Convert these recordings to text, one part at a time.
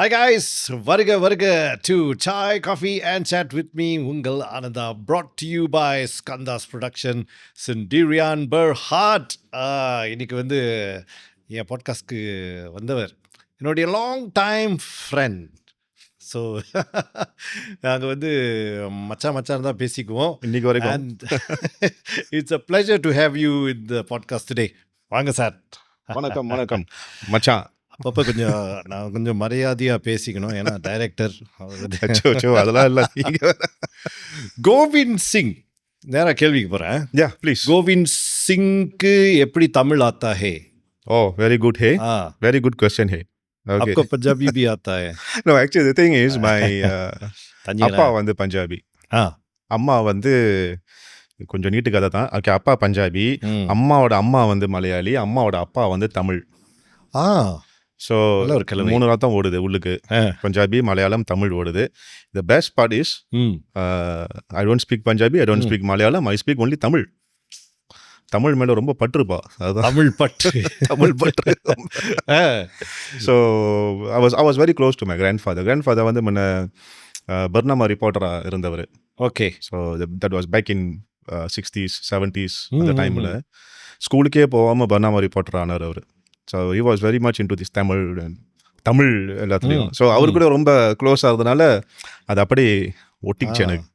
Hi guys, வருக வருக to Chai Coffee and Chat with me, உங்கள் Ananda, brought to you by Skandas Production, Sindirian Berhad. இன்னைக்கு வந்து என் பாட்காஸ்ட்க்கு வந்தவர் என்னுடைய லாங் டைம் ஃப்ரெண்ட். ஸோ நாங்கள் வந்து மச்சான் தான் பேசிக்குவோம் இன்னைக்கு வரைக்கும். And it's a pleasure to have you in the podcast today. வாங்க சார். வணக்கம் மச்சான். அப்பப்போ நான் கொஞ்சம் மரியாதையாக பேசிக்கணும், ஏன்னா டைரக்டர் அதெல்லாம் இல்லை. கோவிந்த் சிங், நேராக கேள்விக்கு போகிறேன். யா ப்ளீஸ். கோவிந்த் சிங்க்கு எப்படி தமிழ் ஆத்தா hey? Oh very good hey, very good question है. आपको पंजाबी भी आता है? No, actually the thing is my அப்பா வந்து பஞ்சாபி, அம்மா வந்து கொஞ்சம் நீட்டு கதை தான். ஓகே, அப்பா பஞ்சாபி, அம்மாவோட அம்மா வந்து மலையாளி, அம்மாவோட அப்பா வந்து தமிழ். ஸோ 3 ரத்தம் ஓடுது உள்ளுக்கு, பஞ்சாபி மலையாளம் தமிழ் ஓடுது. The best part is I don't speak Punjabi, I don't speak Malayalam, I speak only Tamil. Tamil மேலே ரொம்ப பற்றுப்பா, அதுதான் தமிழ் பற்று. So I was very close to my grandfather வந்து முன்ன பர்னாமா ரிப்போர்ட்டராக இருந்தவர். Okay. So that was back in 60s 70s அந்த டைமில். ஸ்கூலுக்கே போகாமல் பர்னாமா ரிப்போர்ட்டர் ஆனார் அவர். So he was very much into this Tamil எல்லாத்துலேயும். ஸோ அவரு கூட ரொம்ப க்ளோஸ் ஆகிறதுனால அது அப்படி ஒட்டிக்கிச்சு எனக்கு.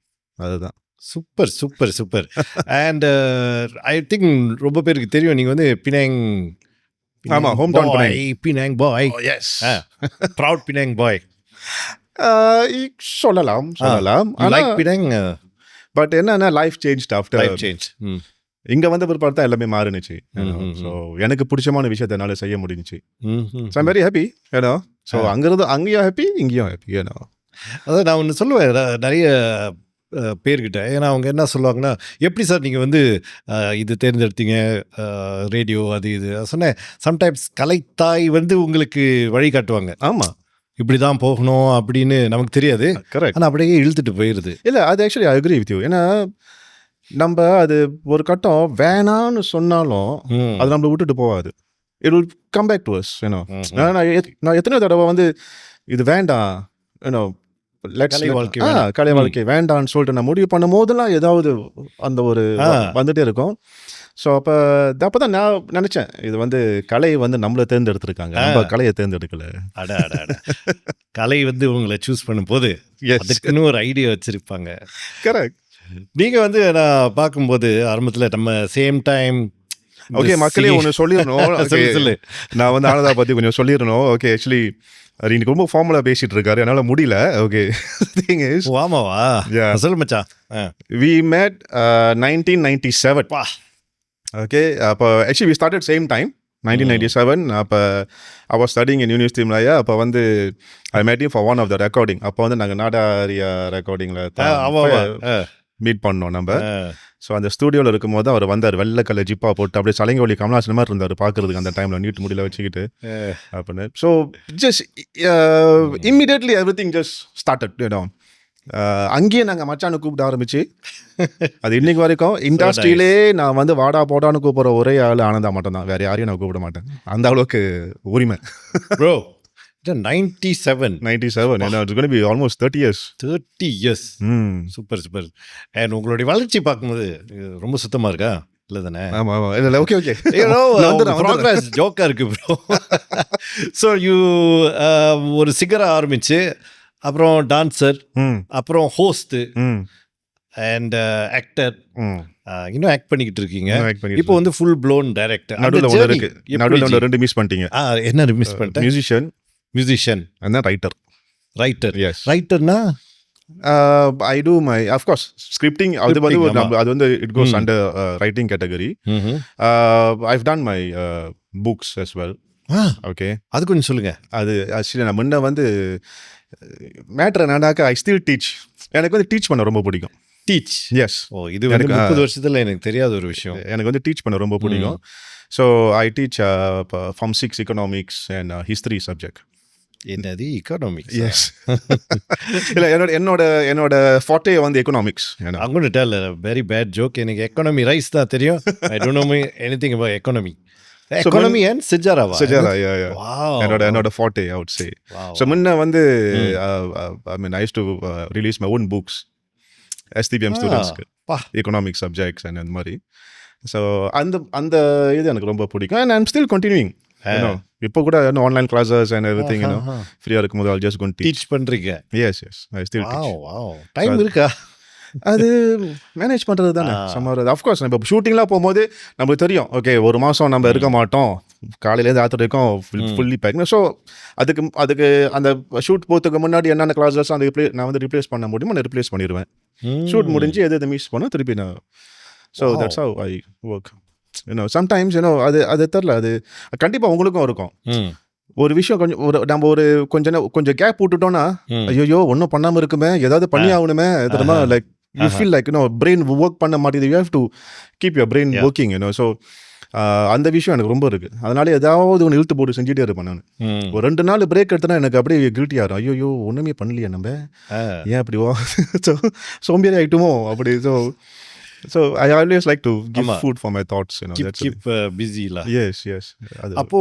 அதுதான். சூப்பர். அண்ட் ஐ திங்க் ரொம்ப பேருக்கு தெரியும், நீங்கள் வந்து பினாங். ஆமாம், ஹோம் டவுன் பினாங் பாய். எஸ், ப்ரவுட் பினாங் பாய். சொல்லலாம். Like Penang. பட் என்னன்னா லைஃப் சேஞ்ச் ஆஃப்டர் சேஞ்ச். இங்கே வந்த பிற்பாடு தான் எல்லாமே மாறுனுச்சு. ஸோ எனக்கு பிடிச்சமான விஷயத்தை என்னால் செய்ய முடிஞ்சிச்சு. ஸோ ஐம் வெரி ஹாப்பி, ஏன்னா. ஸோ அங்கிருந்து அங்கேயும் ஹாப்பி, இங்கேயும் ஹாப்பி, ஏன்னா. அதான் நான் ஒன்று சொல்லுவேன் நிறைய பேர்கிட்ட. ஏன்னா அவங்க என்ன சொல்லுவாங்கன்னா, எப்படி சார் நீங்கள் வந்து இது தேர்ந்தெடுத்தீங்க, ரேடியோ அது இது சொன்னேன். சம்டைம்ஸ் கலைத்தாய் வந்து உங்களுக்கு வழி காட்டுவாங்க. ஆமாம், இப்படி தான் போகணும் அப்படின்னு நமக்கு தெரியாது. கரெக்ட். ஆனால் அப்படியே இழுத்துட்டு போயிடுது. இல்லை, அது actually I agree with you. ஏன்னா நம்ம அது ஒரு கட்டம் வேணான்னு சொன்னாலும் அது நம்மளை விட்டுட்டு போகாது. It will come back to us, ஏன்னோ. நான் எத்தனையோ தடவை வந்து இது வேண்டாம், ஏன்னோ, கலை வாழ்க்கை வேண்டான்னு சொல்லிட்டு நான் முடிவு பண்ணும் போதெல்லாம் ஏதாவது அந்த ஒரு வந்துட்டே இருக்கும். ஸோ அப்போதான் நான் நினச்சேன், இது வந்து கலை வந்து நம்மளை தேர்ந்தெடுத்திருக்காங்க, நம்ம கலையை தேர்ந்தெடுக்கல. கலை வந்து உங்களை சூஸ் பண்ணும்போது அதுக்குன்னு ஒரு ஐடியா வச்சிருப்பாங்க. கரெக்ட். நீங்கள் வந்து நான் பார்க்கும்போது ஆரம்பத்தில் நம்ம சேம் டைம். ஓகே, மக்களே ஒன்று சொல்லிடணும். சொல்லு, நான் வந்து ஆனந்தா பற்றி கொஞ்சம் சொல்லிடணும். ஓகே, ஆக்சுவலி இன்னைக்கு ரொம்ப ஃபார்முலா பேசிட்டு இருக்காரு, என்னால் முடியல. ஓகே, ஆமாவா? சொல்லு மச்சான். We made 1997. ஓகே, அப்போ actually we started same time 1997. அப்போ I was studying in university Malaya. அப்போ வந்து I made you for one of the recording. அப்போ வந்து நாங்கள் நாடாரியா ரெக்கார்டிங்கில் மீட் பண்ணோம் நம்ம. ஸோ அந்த ஸ்டூடியோவில் இருக்கும் போது அவர் வந்தார், வெள்ளை கலர் ஜிப்பா போட்டு, அப்படியே சலங்கோலி கமலாசன் மாதிரி இருந்தார் பார்க்குறதுக்கு அந்த டைமில், நீட்டு முடியல வச்சுக்கிட்டு அப்படின்னு. So just immediately every thing just started down. அங்கேயே நாங்கள் மச்சானு கூப்பிட ஆரம்பிச்சு, அது இன்னைக்கு வரைக்கும் இண்டஸ்ட்ரியிலே நான் வந்து வாடா போடான்னு கூப்பிட்ற ஒரே ஆள் ஆனந்தா மட்டும்தான், வேறு யாரையும் நான் கூப்பிட மாட்டேன். அந்த அளவுக்கு உரிமை. ப்ரோ 97 ஏன்னா it's gonna be almost 30 years. Super. And உங்களுடைய வளர்ச்சி பார்க்கும்போது ரொம்ப சுத்தமாக இருக்கா? இல்லை தானே? ஆமாம். இல்லை, ஓகே ப்ராக்ரஸ் ஜோக்காக இருக்குது ப்ரோ. ஸோ யூ ஒரு சிங்கராக ஆரம்பிச்சு, அப்புறம் டான்சர், அப்புறம் ஹோஸ்ட்டு அண்ட் ஆக்டர், இன்னும் ஆக்ட் பண்ணிக்கிட்டு இருக்கீங்க. இப்போ வந்து ஃபுல் ப்ளோன் டைரக்டர். நடுவில் 2 மிஸ் பண்ணிட்டீங்க. என்ன மிஸ் பண்ணிட்டேன்? Musician and then writer. Yes, ரைட்டர்னா I do my, of course, scripting. அது வந்து it goes under writing category. I've done my books as well. Okay, அது கொஞ்சம் சொல்லுங்க. அது ஆக்சுவலி நான் முன்ன வந்து மேட்டர் என்னன்னாக்கா ஐ ஸ்டில் டீச். எனக்கு வந்து டீச் பண்ண ரொம்ப பிடிக்கும். டீச்? எஸ். இது வந்து 30 வருஷத்தில் எனக்கு தெரியாத ஒரு விஷயம். எனக்கு வந்து டீச் பண்ண ரொம்ப பிடிக்கும். So I teach Form 6 economics and history subject. என்னது எக்கனாமிக்ஸ்? எஸ். இல்லை, என்னோட ஃபார்ட்டே வந்து economics. I'm going to tell a very bad joke. எனக்கு எக்கானமி ரைஸ் தான் தெரியும். I don't know anything about economy. Economy and சிஜாராவா? Sejara, yeah. Wow. என்னோட forte, I would say. Wow. So முன்ன வந்து I mean I used to release my own books STBM ஸ்டூடெண்ட்ஸ்க்கு பா. Economic subjects and அந்த மாதிரி. ஸோ அந்த இது எனக்கு ரொம்ப பிடிக்கும் அண்ட் ஐம் ஸ்டில் கண்டினியூங். இப்போ கூட ஆன்லைன் கிளாஸஸ் அண்ட் எவ்ரிதிங் ஃப்ரீயாக இருக்கும்போது I'll just go and teach. Teach பண்றீங்க? Yes, I still teach. Wow. Time இருக்கா? அது மேனேஜ் பண்ணுறது தானே சமார். அஃப்கோர்ஸ் நம்ம ஷூட்டிங்லாம் போகும்போது நம்மளுக்கு தெரியும், ஓகே ஒரு மாதம் நம்ம இருக்க மாட்டோம், காலையிலேருந்து ராத்திரி வரைக்கும் ஃபுல்லி பேக். ஸோ அதுக்கு அந்த ஷூட் போகிறதுக்கு முன்னாடி என்னென்ன கிளாஸஸ் அந்த நான் வந்து ரிப்ளேஸ் பண்ண முடியுமோ நான் ரிப்ளேஸ் பண்ணிடுவேன். ஷூட் முடிஞ்சு எது மிஸ் பண்ணோம் திருப்பி நான். So that's how I work. Sometimes அது தெரில, அது கண்டிப்பாக உங்களுக்கும் இருக்கும். ஒரு விஷயம் நம்ம கொஞ்சம் கேப் விட்டுட்டோம்னா ஐயோ ஒன்றும் பண்ணாமல் இருக்குமே, ஏதாவது பண்ணி ஆகணுமே, தெரியுமா, like you feel like brain work பண்ண மாட்டேங்குது. You have to keep your brain working. So அந்த விஷயம் எனக்கு ரொம்ப இருக்குது. அதனால ஏதாவது ஒன்று இழுத்து போட்டு செஞ்சுட்டே இருப்பேன் நான். ஒரு 2 நாள் பிரேக் எடுத்தனா எனக்கு அப்படியே கில்ட்டி ஆகும். ஐயோ ஒன்றுமே பண்ணலையே நம்ம, ஏன் அப்படி சோம்பேறி ஆகிட்டுமோ அப்படி. So I always like to give food for my thoughts, keep busy la. Yes. அப்போ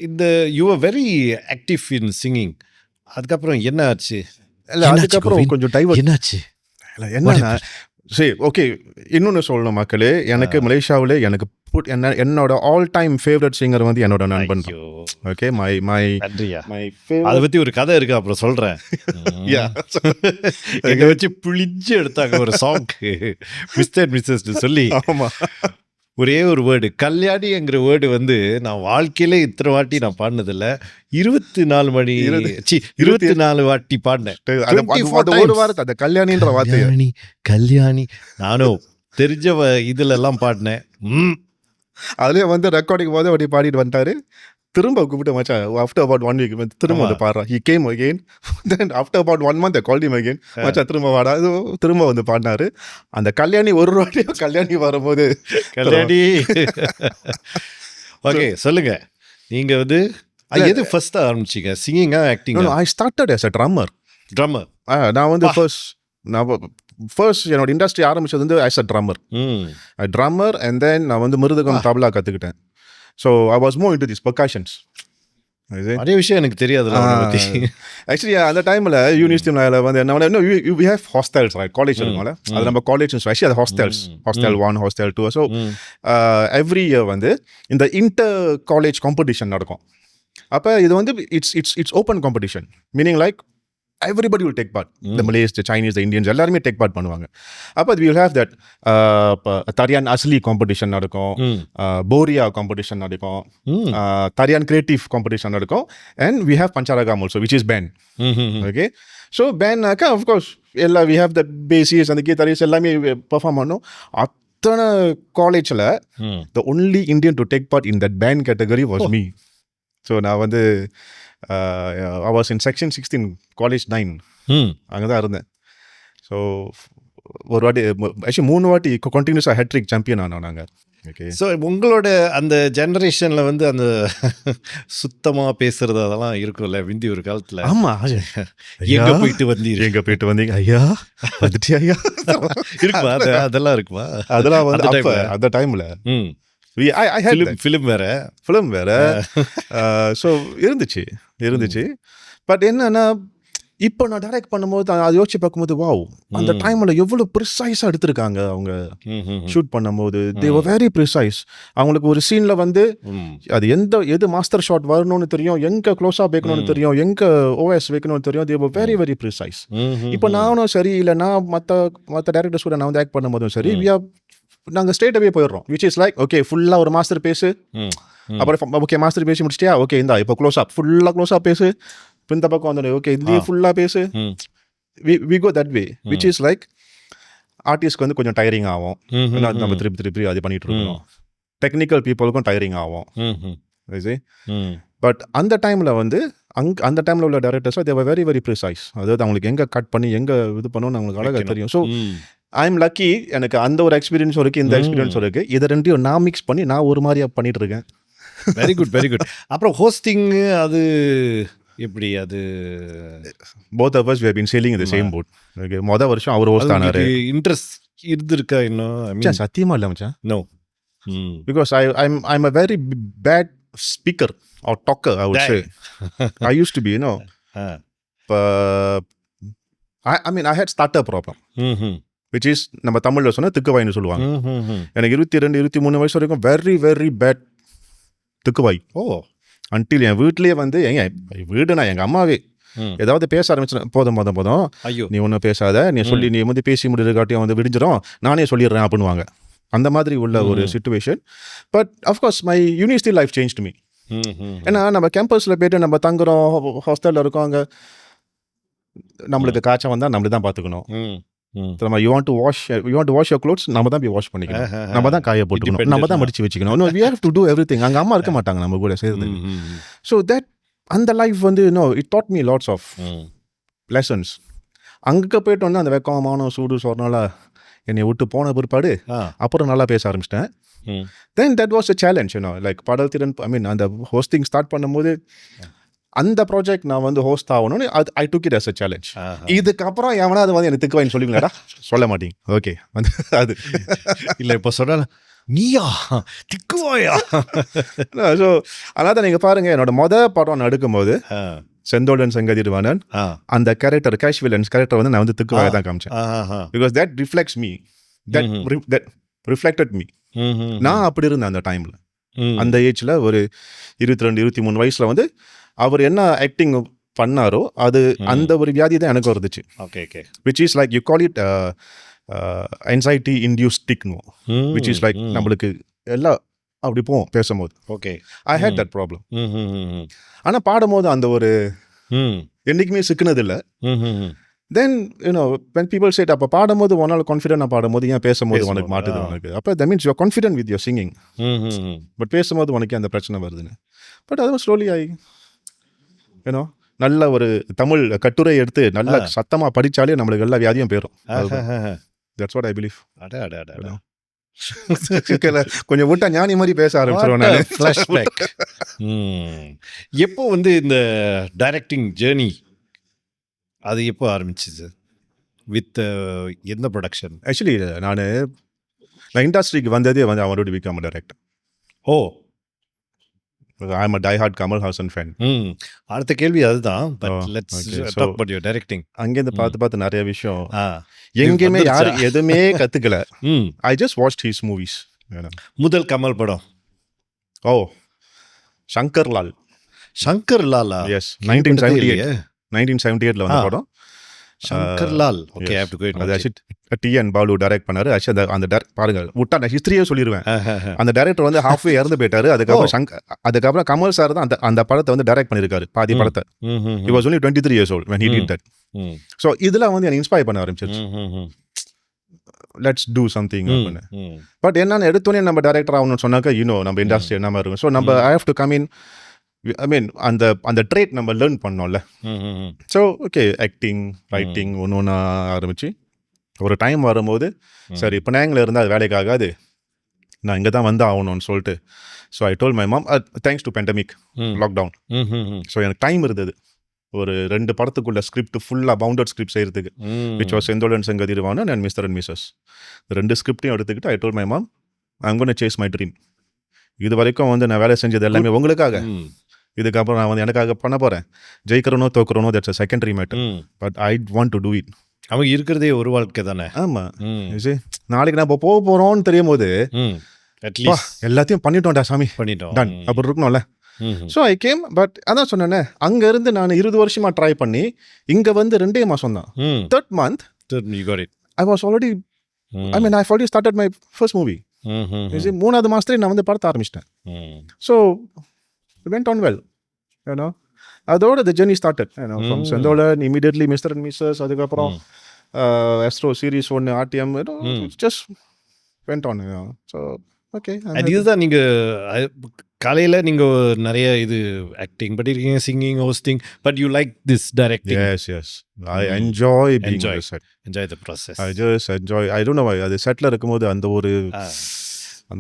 இந்த you were very active in singing. அதுக்கப்புறம் என்ன ஆச்சு? இல்ல அதுக்கப்புறம் கொஞ்சம் டைவர்ட் என்னாச்சு? இல்ல என்னன்னா சரி ஓகே இன்னொன்று சொல்லணும் மக்களே, எனக்கு மலேசியாவில் எனக்கு என்னோட ஆல் டைம் ஃபேவரட் சிங்கர் வந்து என்னோட நண்பன். ஓகே மை அதை பத்தி ஒரு கதை இருக்கு, அப்புறம் சொல்றேன். எங்க வச்சு புளிஞ்சு எடுத்தாங்க ஒரு சாங் மிஸ்டர் மிஸ்ஸஸ் சொல்லி. ஆமா, ஒரே ஒரு வேர்டு கல்யாணிங்கிற வேர்டு வந்து நான் வாழ்க்கையில இத்தனை வாட்டி நான் பாடினதில்ல. 24 வாட்டி பாடினேன். ஒரு வாரத்தை அந்த கல்யாணின்ற வார்த்தை கல்யாணி நானும் தெரிஞ்ச இதுல எல்லாம் பாடினேன். அதுலேயே வந்து ரெக்கார்டிங் போது அப்படி பாடிட்டு வந்துட்டாரு. திரும்ப கூப்பிட்டு மச்சான் ஆஃப்டர் அபவுட் 1 வீக் திரும்ப வந்து பாடுறான். He came again. Then after about 1 month call him again. மச்சான் திரும்ப வாடா, திரும்ப வந்து பாடினாரு. அந்த கல்யாணி ஒரு வாட்டி கல்யாணி வரும்போது கல்யாணி. ஓகே சொல்லுங்க, நீங்க வந்து எது ஃபர்ஸ்ட் ஆரம்பிச்சீங்க, சிங்கிங்கா ஆக்டிங்கா? I started as a drummer. நான் வந்து ஃபர்ஸ்ட் என்னோட இண்டஸ்ட்ரி ஆரம்பிச்சது வந்து as a drummer. And then நான் வந்து மிருதகம் தபலா கற்றுக்கிட்டேன். So I was more into this percussions. அதே விஷயம் எனக்கு தெரியாதுல்ல பற்றி. ஆக்சுவலி அந்த டைமில் யூனிவர்சிட்டியில் வந்து என்ன வி ஹேவ் ஹாஸ்டல்ஸ் காலேஜ் இருக்கும்ல, அது நம்ம காலேஜ் ஆக்சுவலி அது hostel 1 hostel 2. So every year வந்து இந்த இன்டர் காலேஜ் காம்படிஷன் நடக்கும். அப்போ இது வந்து it's open competition, meaning like everybody will take part. The Malays, the Chinese, the Indians எல்லாருமே டேக் பார்ட் பண்ணுவாங்க. அப்போ we will have that தரியான் அஸ்லி காம்படிஷன் நடக்கும், போரியா காம்படிஷன் நடக்கும், தரியான் கிரியேட்டிவ் காம்படிஷன் நடக்கும், and we have பஞ்சாரகாம் also which is band. Okay, so bandனாக்கா of course we have the bassies and the guitarists எல்லாமே பெர்ஃபார்ம் பண்ணோம். அத்தனை காலேஜில் the only Indian to take part in that band category was me. So நான் வந்து I was in section 16 college 9 அங்கே தான் இருந்தேன். ஸோ ஒரு வாட்டி ஆக்சுவலி 3 வாட்டி கண்டினியூஸாக ஹேட்ரிக் சாம்பியன் ஆனோம் நாங்கள். ஓகே, ஸோ உங்களோட அந்த ஜெனரேஷனில் வந்து அந்த சுத்தமாக பேசுறது அதெல்லாம் இருக்கும்ல விந்தி ஒரு காலத்தில். ஆமாம், எங்கே போயிட்டு வந்தீங்க ஐயா வந்துட்டு ஐயா இருக்குமா? அதெல்லாம் இருக்குமா? அதெல்லாம் வந்து அந்த டைமில் ஃபிலிம் வேற. ஸோ இருந்துச்சு. பட் என்னன்னா இப்போ நான் டைரக்ட் பண்ணும்போது அதை யோசிச்சு பார்க்கும்போது வாவ், அந்த டைமில் எவ்வளோ ப்ரிசைஸாக எடுத்திருக்காங்க அவங்க ஷூட் பண்ணும்போது. தே வர் வெரி ப்ரிசைஸ். அவங்களுக்கு ஒரு சீனில் வந்து அது எது மாஸ்டர் ஷாட் வரணும்னு தெரியும், எங்கே க்ளோஸாக வைக்கணும்னு தெரியும், எங்கே ஓஎஸ் வைக்கணும்னு தெரியும். தே வர் வெரி வெரி ப்ரிசைஸ். இப்போ நானும் சரி இல்லை, நான் மற்ற டேரக்டர்ஸ் கூட நான் வந்து ஆக்ட் பண்ணும்போதும் சரி, நாங்கள் ஸ்ட்ரெயிட்டாகவே போயிடுறோம். விச் இஸ் லைக் ஓகே ஃபுல்லாக ஒரு மாஸ்டர் பேசு, அப்புறம் ஓகே மாஸ்டர் பேசி முடிச்சிட்டியா, ஓகே இந்தா இப்போ ஃபுல்லாக க்ளோஸாக பேசு, இந்த பக்கம் வந்து ஓகே இதுலேயே ஃபுல்லாக பேசு. We go that way, which is like ஆர்டிஸ்ட்க்கு வந்து கொஞ்சம் டயரிங் ஆகும். நம்ம திருப்பி அது பண்ணிட்டு இருக்கோம். டெக்னிக்கல் பீப்புளுக்கும் டயரிங் ஆகும். பட் அந்த டைமில் வந்து அந்த டைமில் உள்ள directors they were very very precise. அதாவது அவங்களுக்கு எங்கே கட் பண்ணி எங்கே இது பண்ணணும்னு அவங்களுக்கு அழகாக தெரியும். ஸோ ஐ எம் லக்கி, எனக்கு அந்த ஒரு எக்ஸ்பீரியன்ஸும் இருக்குது, இந்த எக்ஸ்பீரியன்ஸும் இருக்குது. இதை ரெண்டையும் நான் மிக்ஸ் பண்ணி நான் ஒரு மாதிரியாக பண்ணிட்டு இருக்கேன். Very good. அப்புறம் ஹோஸ்டிங்கு அது எப்படி? அது both of us we have been sailing in the same boat. Okay, மொதல் வருஷம் அவர் ஹோஸ்ட் ஆனாரு. இன்ட்ரெஸ்ட் இருந்திருக்கா இன்னும்? சத்தியமா இல்லை மச்சான். No, because I'm a very bad speaker or talker, I would say. I used to be, I mean, I had starter problem, which is நம்ம தமிழ்ல சொன்னா திக்குவாயின்னு சொல்லுவாங்க. எனக்கு 22-23 வயசு வரைக்கும் வெரி வெரி பேட் திக்குவாய். அன்டில் என் வீட்லயே வந்து வீடுனா எங்க அம்மாவே ஏதாவது பேச ஆரம்பிச்சு போதும் நீ ஒன்றும் பேசாத, நீ சொல்லி நீ வந்து பேசி முடிக்கிறக்காட்டியும் வந்து விடிஞ்சிடும், நானே சொல்லிடுறேன் அப்படின்னுவாங்க. அந்த மாதிரி உள்ள ஒரு situation. But of course my university life change me. ஏன்னா நம்ம கேம்பஸில் போய்ட்டு நம்ம தங்குறோம், ஹாஸ்டலில் இருக்கோம், அங்கே நம்மளுக்கு காய்ச்சல் வந்தால் நம்மளே தான் பார்த்துக்கணும். நம்ம you want to wash your clothes, நம்ம தான் போய் வாஷ் பண்ணிக்கணும், நம்ம தான் காய போட்டுக்கணும், நம்ம தான் மடிச்சு வச்சுக்கணும். We have to do everything. அங்கே அம்மா இருக்க மாட்டாங்க நம்ம கூட சேர்ந்து. ஸோ தட் அந்த லைஃப் வந்து it taught me lots of lessons. அங்கே போய்ட்டு வந்து அந்த வெக்கமான சூடு சொன்னால என்னை விட்டு போன பிற்பாடு அப்புறம் நல்லா பேச ஆரம்பிச்சிட்டேன். Then that was a challenge. Like பாடல் திறன், ஐ மீன் அந்த ஹோஸ்டிங் ஸ்டார்ட் பண்ணும்போது அந்த ப்ராஜெக்ட் நான் வந்து ஹோஸ்ட் ஆகணும்னு I took it as a challenge. இதுக்கப்புறம் எவனா அது வந்து எனக்கு திக்குவாயின்னு சொல்லுவீங்களாடா? சொல்ல மாட்டீங்க. ஓகே, வந்து அது இல்லை இப்போ சொன்ன நீயா திக்குவாயா? ஸோ அதனால தான் நீங்கள் பாருங்கள், என்னோட படம் நான் எடுக்கும்போது செந்தோடன் செங்கதிர்வாணன் அந்த கேரக்டர் கேஷ் வில்லன்ஸ் கேரக்டர் வந்து நான் வந்து திக்குவாயை தான் காமிச்சேன். Because that reflects me, that reflected me. நான் அப்படி இருந்தேன் அந்த டைமில், அந்த ஏஜில் ஒரு 22-23 வயசில் வந்து அவர் என்ன ஆக்டிங் பண்ணாரோ அது அந்த ஒரு வியாதி தான் எனக்கு வந்துச்சு. Okay, which is like you call it anxiety induced tickno, which is like நம்மளுக்கு எல்லாம் அப்படி போவோம் பேசும்போது. Okay, I hate that problem. ஆனால் பாடும்போது அந்த ஒரு என்றைக்குமே சிக்கினது இல்லை. தென் when people said அப்போ பாடும்போது ஒன்றால் கான்ஃபிடென்ட்டாக பாடும்போது ஏன் பேசும்போது உனக்கு மாட்டுது உனக்கு? அப்போ that means you are confident with your singing, but பேசும்போது உனக்கு அந்த பிரச்சனை வருதுன்னு. பட் அதுவும் ஸ்லோலி நல்ல ஒரு தமிழ் கட்டுரை எடுத்து நல்ல சத்தமாக படித்தாலே நம்மளுக்கு எல்லா வியாதியும் போயிடும். That's what I believe. கொஞ்சம் விட்டா ஞானி மாதிரி பேச ஆரம்பிச்சிருவேன். ஃப்ளாஷ்பேக். எப்போ வந்து இந்த டைரக்டிங் ஜேர்னி அது எப்போ ஆரம்பிச்சிச்சு? வித் எந்த ப்ரொடக்ஷன்? ஆக்சுவலி நான் இண்டஸ்ட்ரிக்கு வந்ததே வந்து அவரோட become director. I'm a die-hard Kamal Haasan fan. அடுத்த கேள்வி அதுதான். But let's talk about your directing. அங்கேருந்து பார்த்து நிறைய விஷயம் எங்கேயுமே யாரும் எதுவுமே கற்றுக்கல. I just watched his movies. முதல் கமல் படம் சங்கர் லால். சங்கர் லாலா? Yes, 1978 வந்த படம் Shankar Lal. Okay, I have to go. அது TN பாலு டைரக்ட் பண்ணாரு. அந்த பாருங்க விட்டா நான் ஹிஸ்டரியே சொல்லிடுவேன். அந்த டைரக்டர் வந்து ஹாஃப்வே இறந்து போயிட்டாரு. அதுக்கப்புறம் கமல் சார் தான் அந்த படத்தை வந்து டைரக்ட் பண்ணியிருக்காரு, பாதி படத்தை. He was only 23 years old when he did that. So இதெல்லாம் வந்து என்னை இன்ஸ்பயர் பண்ண ஆரம்பிச்சிருச்சு. லெட்ஸ் டூ சம்திங் அப்படின்னு. பட் என்னன்னு எடுத்தோன்னே நம்ம டைரக்டர் ஆகணும்னு சொன்னாக்கா நம்ம இண்டஸ்ட்ரி என்ன மாதிரி இருக்கும். ஸோ நம்ம I have to come in, I mean அந்த ட்ரேட் நம்ம லேர்ன் பண்ணோம்ல. ஸோ ஓகே, ஆக்டிங் ரைட்டிங் ஒன்று ஆரம்பிச்சு ஒரு டைம் வரும்போது சரி இப்போ நாங்கள் இருந்தால் அது வேலைக்கு ஆகாது, நான் இங்கே தான் வந்து ஆகணும்னு சொல்லிட்டு. So I told my mom, thanks to pandemic lockdown. So எனக்கு டைம் இருந்தது ஒரு 2 படத்துக்குள்ள ஸ்கிரிப்ட் ஃபுல்லாக பவுண்டட் ஸ்கிரிப்ட் செய்யறதுக்கு, which was Senthodan Sengathirvanan and Mr and Mrs. 2 ஸ்கிரிப்டையும் எடுத்துக்கிட்டு I told my mom, I am gonna chase my dream. இது வரைக்கும் வந்து நான் வேலை செஞ்சது எல்லாமே உங்களுக்காக, இதுக்கப்புறம் நான் வந்து எனக்காக பண்ண போகிறேன். ஜெயிக்கிறனோ தோக்குறனோ that's a secondary matter, but I want to do it. அவங்க இருக்கிறதே ஒரு வாழ்க்கை தானே. ஆமாம், நாளைக்கு நான் இப்போ போக போகிறோன்னு தெரியும் போது எல்லாத்தையும் பண்ணிட்டோம்டா சாமி, பண்ணிட்டோம் டன் அப்படி இருக்கணும்ல. So I came. பட் அதான் சொன்னேன்னே, அங்கேருந்து நான் 20 வருஷமாக ட்ரை பண்ணி இங்கே வந்து 2 மாதம் தான். 3rd month I was already, I mean I've already started my first movie. 3வது மாதத்துலேயே நான் வந்து படத்தை ஆரம்பிச்சிட்டேன். So it went on well, அதோட the journey started, from Sendolan, immediately Mr. and Mrs. அதுக்கப்புறம் Astro series 1 RTM, just went on. So okay. இதுதான் நீங்கள் காலையில் நீங்கள் நிறைய இது ஆக்டிங் பண்ணியிருக்கீங்க, singing, hosting, but you like this directing. Yes, I enjoy being on the set. Enjoy the process. I just enjoy, I don't know why, அது settle இருக்கும்போது அந்த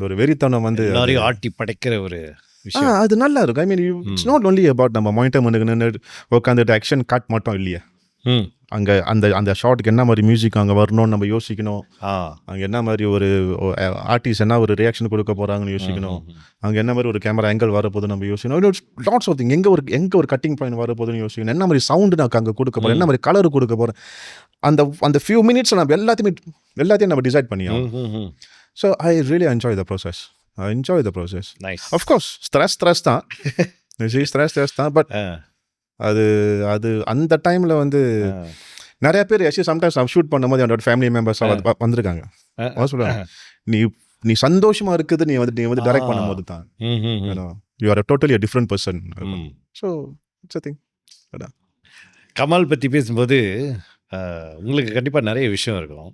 ஒரு வெறித்தனம் வந்து எல்லாரையும் ஆட்டி படைக்கிற ஒரு விஷயம், அது நல்லா இருக்கும். I mean it's not only about நம்ம மானிட்டர் பண்ணுன்னு உட்காந்துட்டு ஆக்ஷன் கட் மட்டும் இல்லையா. ம். அங்கே அந்த ஷாட்டுக்கு என்ன மாதிரி மியூசிக் அங்கே வரணும்னு நம்ம யோசிக்கணும். ஆ. அங்கே என்ன மாதிரி ஒரு ஆர்டிஸ்ட் என்ன ஒரு ரியாக்ஷன் கொடுக்க போகிறாங்கன்னு யோசிக்கணும். அங்கே என்ன மாதிரி ஒரு கேமரா ஆங்கிள் வரப்போகுது நம்ம யோசிக்கணும். Lots of thing. எங்கே ஒரு கட்டிங் பாயிண்ட் வரப்போகுதுன்னு யோசிக்கணும். என்ன மாதிரி சவுண்டு நான் அங்கே கொடுக்க போகிறேன், என்ன மாதிரி கலர் கொடுக்க போகிறேன். அந்த ஃபியூ மினிட்ஸ் நம்ம எல்லாத்தையும் நம்ம டிசைட் பண்ணியாகும். So I really enjoy the process. Nice. Of course stress தான். ஸ்ட்ரெஸ் தான். பட் அது அந்த டைமில் வந்து நிறைய பேர் சம்டைம்ஸ் நான் ஷூட் பண்ணும்போது என்னோட ஃபேமிலி மெம்பர்ஸ் வந்திருக்காங்க. சொல்லுவாங்க, நீ சந்தோஷமா இருக்குது, நீ வந்து டைரக்ட் பண்ணும்போது தான் you are totally different person. So it's thing. Kamal பற்றி பேசும்போது உங்களுக்கு கண்டிப்பாக நிறைய விஷயம் இருக்கும்.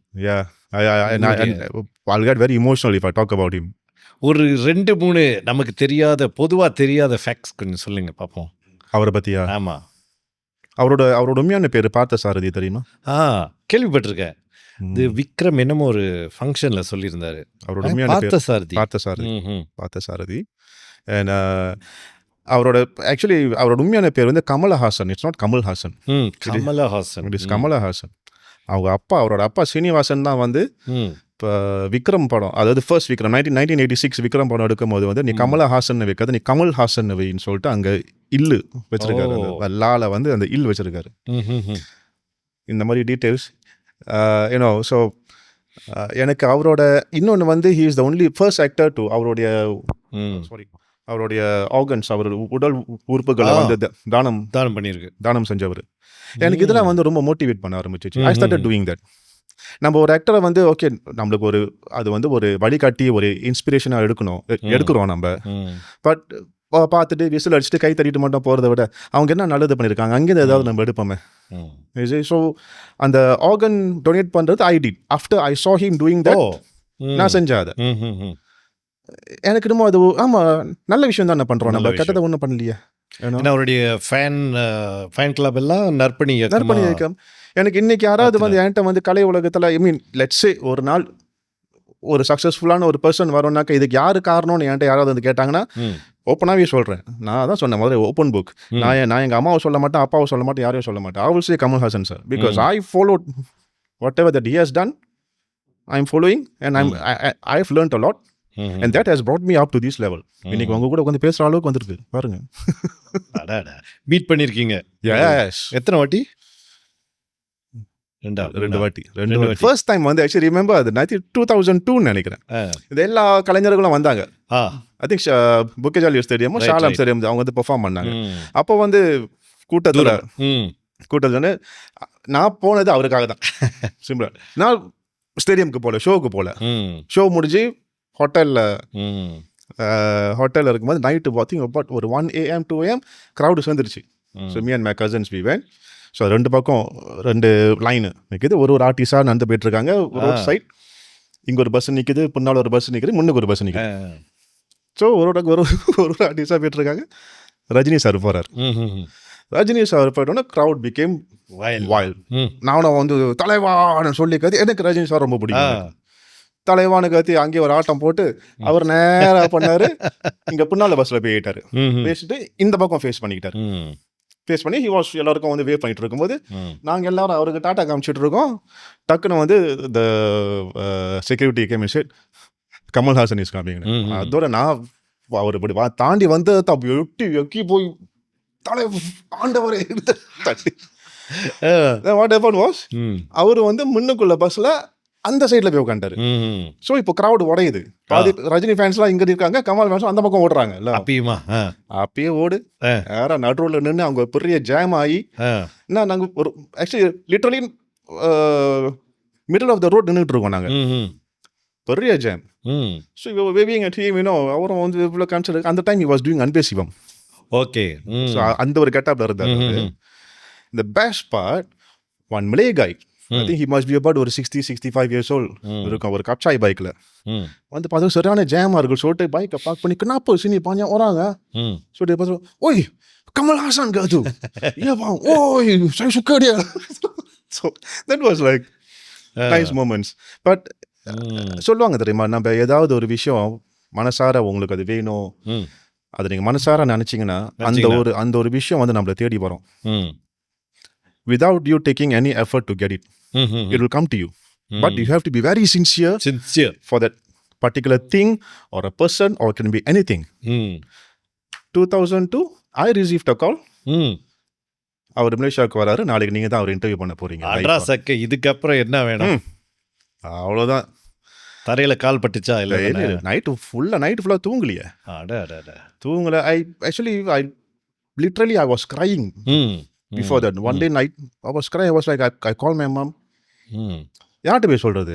I'll get very emotional if I talk about him. ஒரு 2-3 நமக்கு பொதுவாக தெரியாத ஃபேக்ட்ஸ் கொஞ்சம் சொல்லுங்க பார்ப்போம். அவரை பற்றியா? ஆமாம். அவரோட உண்மையான பேர் பார்த்த சாரதி தெரியுமா? கேள்விப்பட்டிருக்கேன். இது விக்ரம் என்னமோ ஒரு ஃபங்க்ஷனில் சொல்லியிருந்தாரு. அவரோட உண்மையான பேர் பார்த்த சாரதி. அண்ட் அவரோட உண்மையான பேர் வந்து Kamalahasan. It's not Kamalhaasan. Kamalahasan. It's Kamalahasan. அவரோட அப்பா சீனிவாசன் தான் வந்து இப்போ விக்ரம் படம், அதாவது ஃபர்ஸ்ட் விக்ரம் 1986 விக்ரம் படம் எடுக்கும்போது வந்து நீ கமலஹாசன் வைக்காது, நீ கமல்ஹாசன் வைன்னு சொல்லிட்டு அங்கே இல்லு வச்சிருக்காரு. லால வந்து அந்த இல் வச்சிருக்காரு. இந்த மாதிரி டீட்டெயில்ஸ் யூனோ. ஸோ எனக்கு அவரோட இன்னொன்று வந்து he is the only first actor to அவருடைய ஆர்கன்ஸ், அவர் உடல் உறுப்புகளை வந்து தானம் செஞ்சவர். எனக்கு இதெல்லாம் வந்து ரொம்ப மோட்டிவேட் பண்ண ஆரம்பிச்சிச்சு. I started doing that. நம்ம ஒரு ஆக்டரை வந்து ஓகே நம்மளுக்கு அது வந்து ஒரு வழிகாட்டி, ஒரு இன்ஸ்பிரேஷனாக எடுக்கிறோம் நம்ம. பட் பார்த்துட்டு விசில் அடிச்சுட்டு கை தட்டிட்டு மட்டும் போகிறத விட அவங்க என்ன நல்லது பண்ணியிருக்காங்க அங்கேருந்து ஏதாவது நம்ம எடுப்போமே. ஸோ அந்த ஆர்கன் டொனேட் பண்ணுறது I did after I saw him doing that. நான் செஞ்சேன் அதை. எனக்கு இன்னமும் அது நல்ல விஷயம் தான் பண்ணுறோம், நம்ம கெட்டதை ஒன்றும் பண்ணலையே. அவருடைய ஃபேன் கிளப் எல்லாம் நற்பணி இயக்கம். எனக்கு இன்னைக்கு யாராவது வந்து என்கிட்ட வந்து கலை உலகத்தில் லெட்ஸ் சே ஒரு நாள் ஒரு சக்ஸஸ்ஃபுல்லான ஒரு பர்சன் வரோம்னாக்கா இதுக்கு யாரு காரணம்னு என்கிட்ட யாராவது வந்து கேட்டாங்கன்னா ஓப்பனாகவே சொல்கிறேன். நான் தான் சொன்னேன் முதல்ல, ஓப்பன் புக். நான் எங்கள் அம்மாவை சொல்ல மாட்டேன், அப்பாவை சொல்ல மாட்டேன், யாரையும் சொல்ல மாட்டேன். I will say Kamal Haasan sir, because I followed whatever that he has done. I'm following and I've learned a lot. And that has brought me up to this level. இன்னைக்கு உங்க கூட உட்காந்து பேசுற அளவுக்கு வந்திருக்கு பாருங்க. மீட் பண்ணிருக்கீங்க. Yes. எத்தனை வாட்டி? ரெண்டு வாட்டி. ஃபர்ஸ்ட் டைம் வந்து ஆக்சுவலி ரிமெம்பர் அது 2002 நினைக்கிறேன். இது எல்லா கலைஞர்களும் வந்தாங்க. I think Bukit Jalil stadium, Shah Alam stadium அவங்க வந்து பெர்ஃபார்ம் பண்ணாங்க. அப்போ வந்து கூட்டத்தில் நான் போனது அவருக்காக தான். சிம்பிளா நான் ஸ்டேடியம்க்கு போல, ஷோவுக்கு போல. ஷோ முடிஞ்சு ஹோட்டலில் இருக்கும்போது நைட்டு பார்த்திங்க பட் ஒரு 1 AM 2 AM க்ரௌடு சேர்ந்துருச்சு. So me and my cousins we went. So ரெண்டு பக்கம் 2 லைனு நிற்குது, ஒரு ஆர்டிஸ்டாக நடந்து போயிட்டுருக்காங்க. ஒரு சைட் இங்கே ஒரு பஸ் நிற்குது, பின்னால் ஒரு பஸ் நிற்குது, முன்னுக்கு ஒரு பஸ் நிற்குது. ஸோ ஒரு ஆர்டிஸ்டாக போயிட்டுருக்காங்க. ரஜினி சார் போகிறார். ரஜினி சார் போயிட்டோன்னா க்ரௌட் பிகேம் வைல்ட். நானும் வந்து தலைவான்னு சொல்லி கத்தி, எனக்கு ரஜினி சார் ரொம்ப பிடிக்கும். தலைவானு கத்தி அங்கேயே ஒரு ஆட்டம் போட்டு அவர் நேராக பண்ணாரு. இங்கே பின்னால் பஸ்ஸில் போயிட்டாரு. பேசிட்டு இந்த பக்கம் ஃபேஸ் பண்ணிக்கிட்டாரு. ஃபேஸ் பண்ணி எல்லாருக்கும் வந்து வேவ் பண்ணிட்டு இருக்கும்போது நாங்கள் எல்லாரும் அவருக்கு டாட்டா காமிச்சிட்டு இருக்கோம். டக்குன்னு வந்து த செக்யூரிட்டி கேமிஷன் கமல்ஹாசன் இஸ் காமிங். அதோட நான் அவர் இப்படி தாண்டி வந்து எக்கி போய் தலை ஆண்டவரே தட்டி வாட் ஹேப்பன் வாஸ் அவர் வந்து முன்னுக்குள்ள பஸ்ஸில் அந்த சைடில் போய் உட்காந்துட்டாரு. ஸோ இப்போ க்ரௌடு உடையுது. பாதி ரஜினி ஃபேன்ஸ்லாம் இங்கே இருக்காங்க, கமல் ஃபேன்ஸும் அந்த பக்கம் ஓடுறாங்க. இல்லை அப்பயே ஓடு யாரா நடுரோடில் நின்று அவங்க பெரிய ஜாம் ஆகி என்ன நாங்கள் ஒரு actually literally middle of the road நின்றுட்டு இருக்கோம் நாங்கள். பெரிய ஜாம். ஸோ இப்போ வேவிங் டீம் அவரும் வந்து இவ்வளோ கான்சர்ட். அந்த டைம் ஹி வாஸ் டூயிங் அன்பே சிவம். ஓகே. ஸோ அந்த ஒரு கெட்டப்ல இருந்தார். இந்த பெஸ்ட் பார்ட், ஒன் மலே காய், I think he must be about ஒரு 60-65 years old இருக்கும். ஒரு கப்சாய் பைக்கில் வந்து பார்த்தா சரியான ஜாமாக இருக்கும். சொல்லிட்டு பைக்கை பார்க் பண்ணி கண்ணாப்போ சினி பாஞ்சா வராங்க. சொல்லிட்டு பார்த்தா ஓய் கமல்ஹாசன் காது ஓய் சுக்கடியா. So that was like nice moments. But சொல்லுவாங்க தெரியுமா, நம்ம ஏதாவது ஒரு விஷயம் மனசார உங்களுக்கு அது வேணும், அது நீங்கள் மனசார நினச்சிங்கன்னா அந்த ஒரு விஷயம் வந்து நம்மளை தேடி வரும். without you taking any effort to get it. It will come to you. But you have to be very sincere for that particular thing or a person, or it can be anything. 2002, I received a call. அவர் மலேசியாவுக்கு வராரு, நாளைக்கு நீங்க தான் அவர் interview பண்ண போறீங்க. அட்ராஸக்கு இதுக்கப்புறம் என்ன வேணும்? அவ்வளோதான். தரையில கால் பட்டுச்சா? இல்லை, நைட்டு ஃபுல்லாக தூங்கலையே. தூங்கல. I literally I was crying before that. One day night I was crying. I was like, I called my mom. யார்கிட்ட போய் சொல்றது?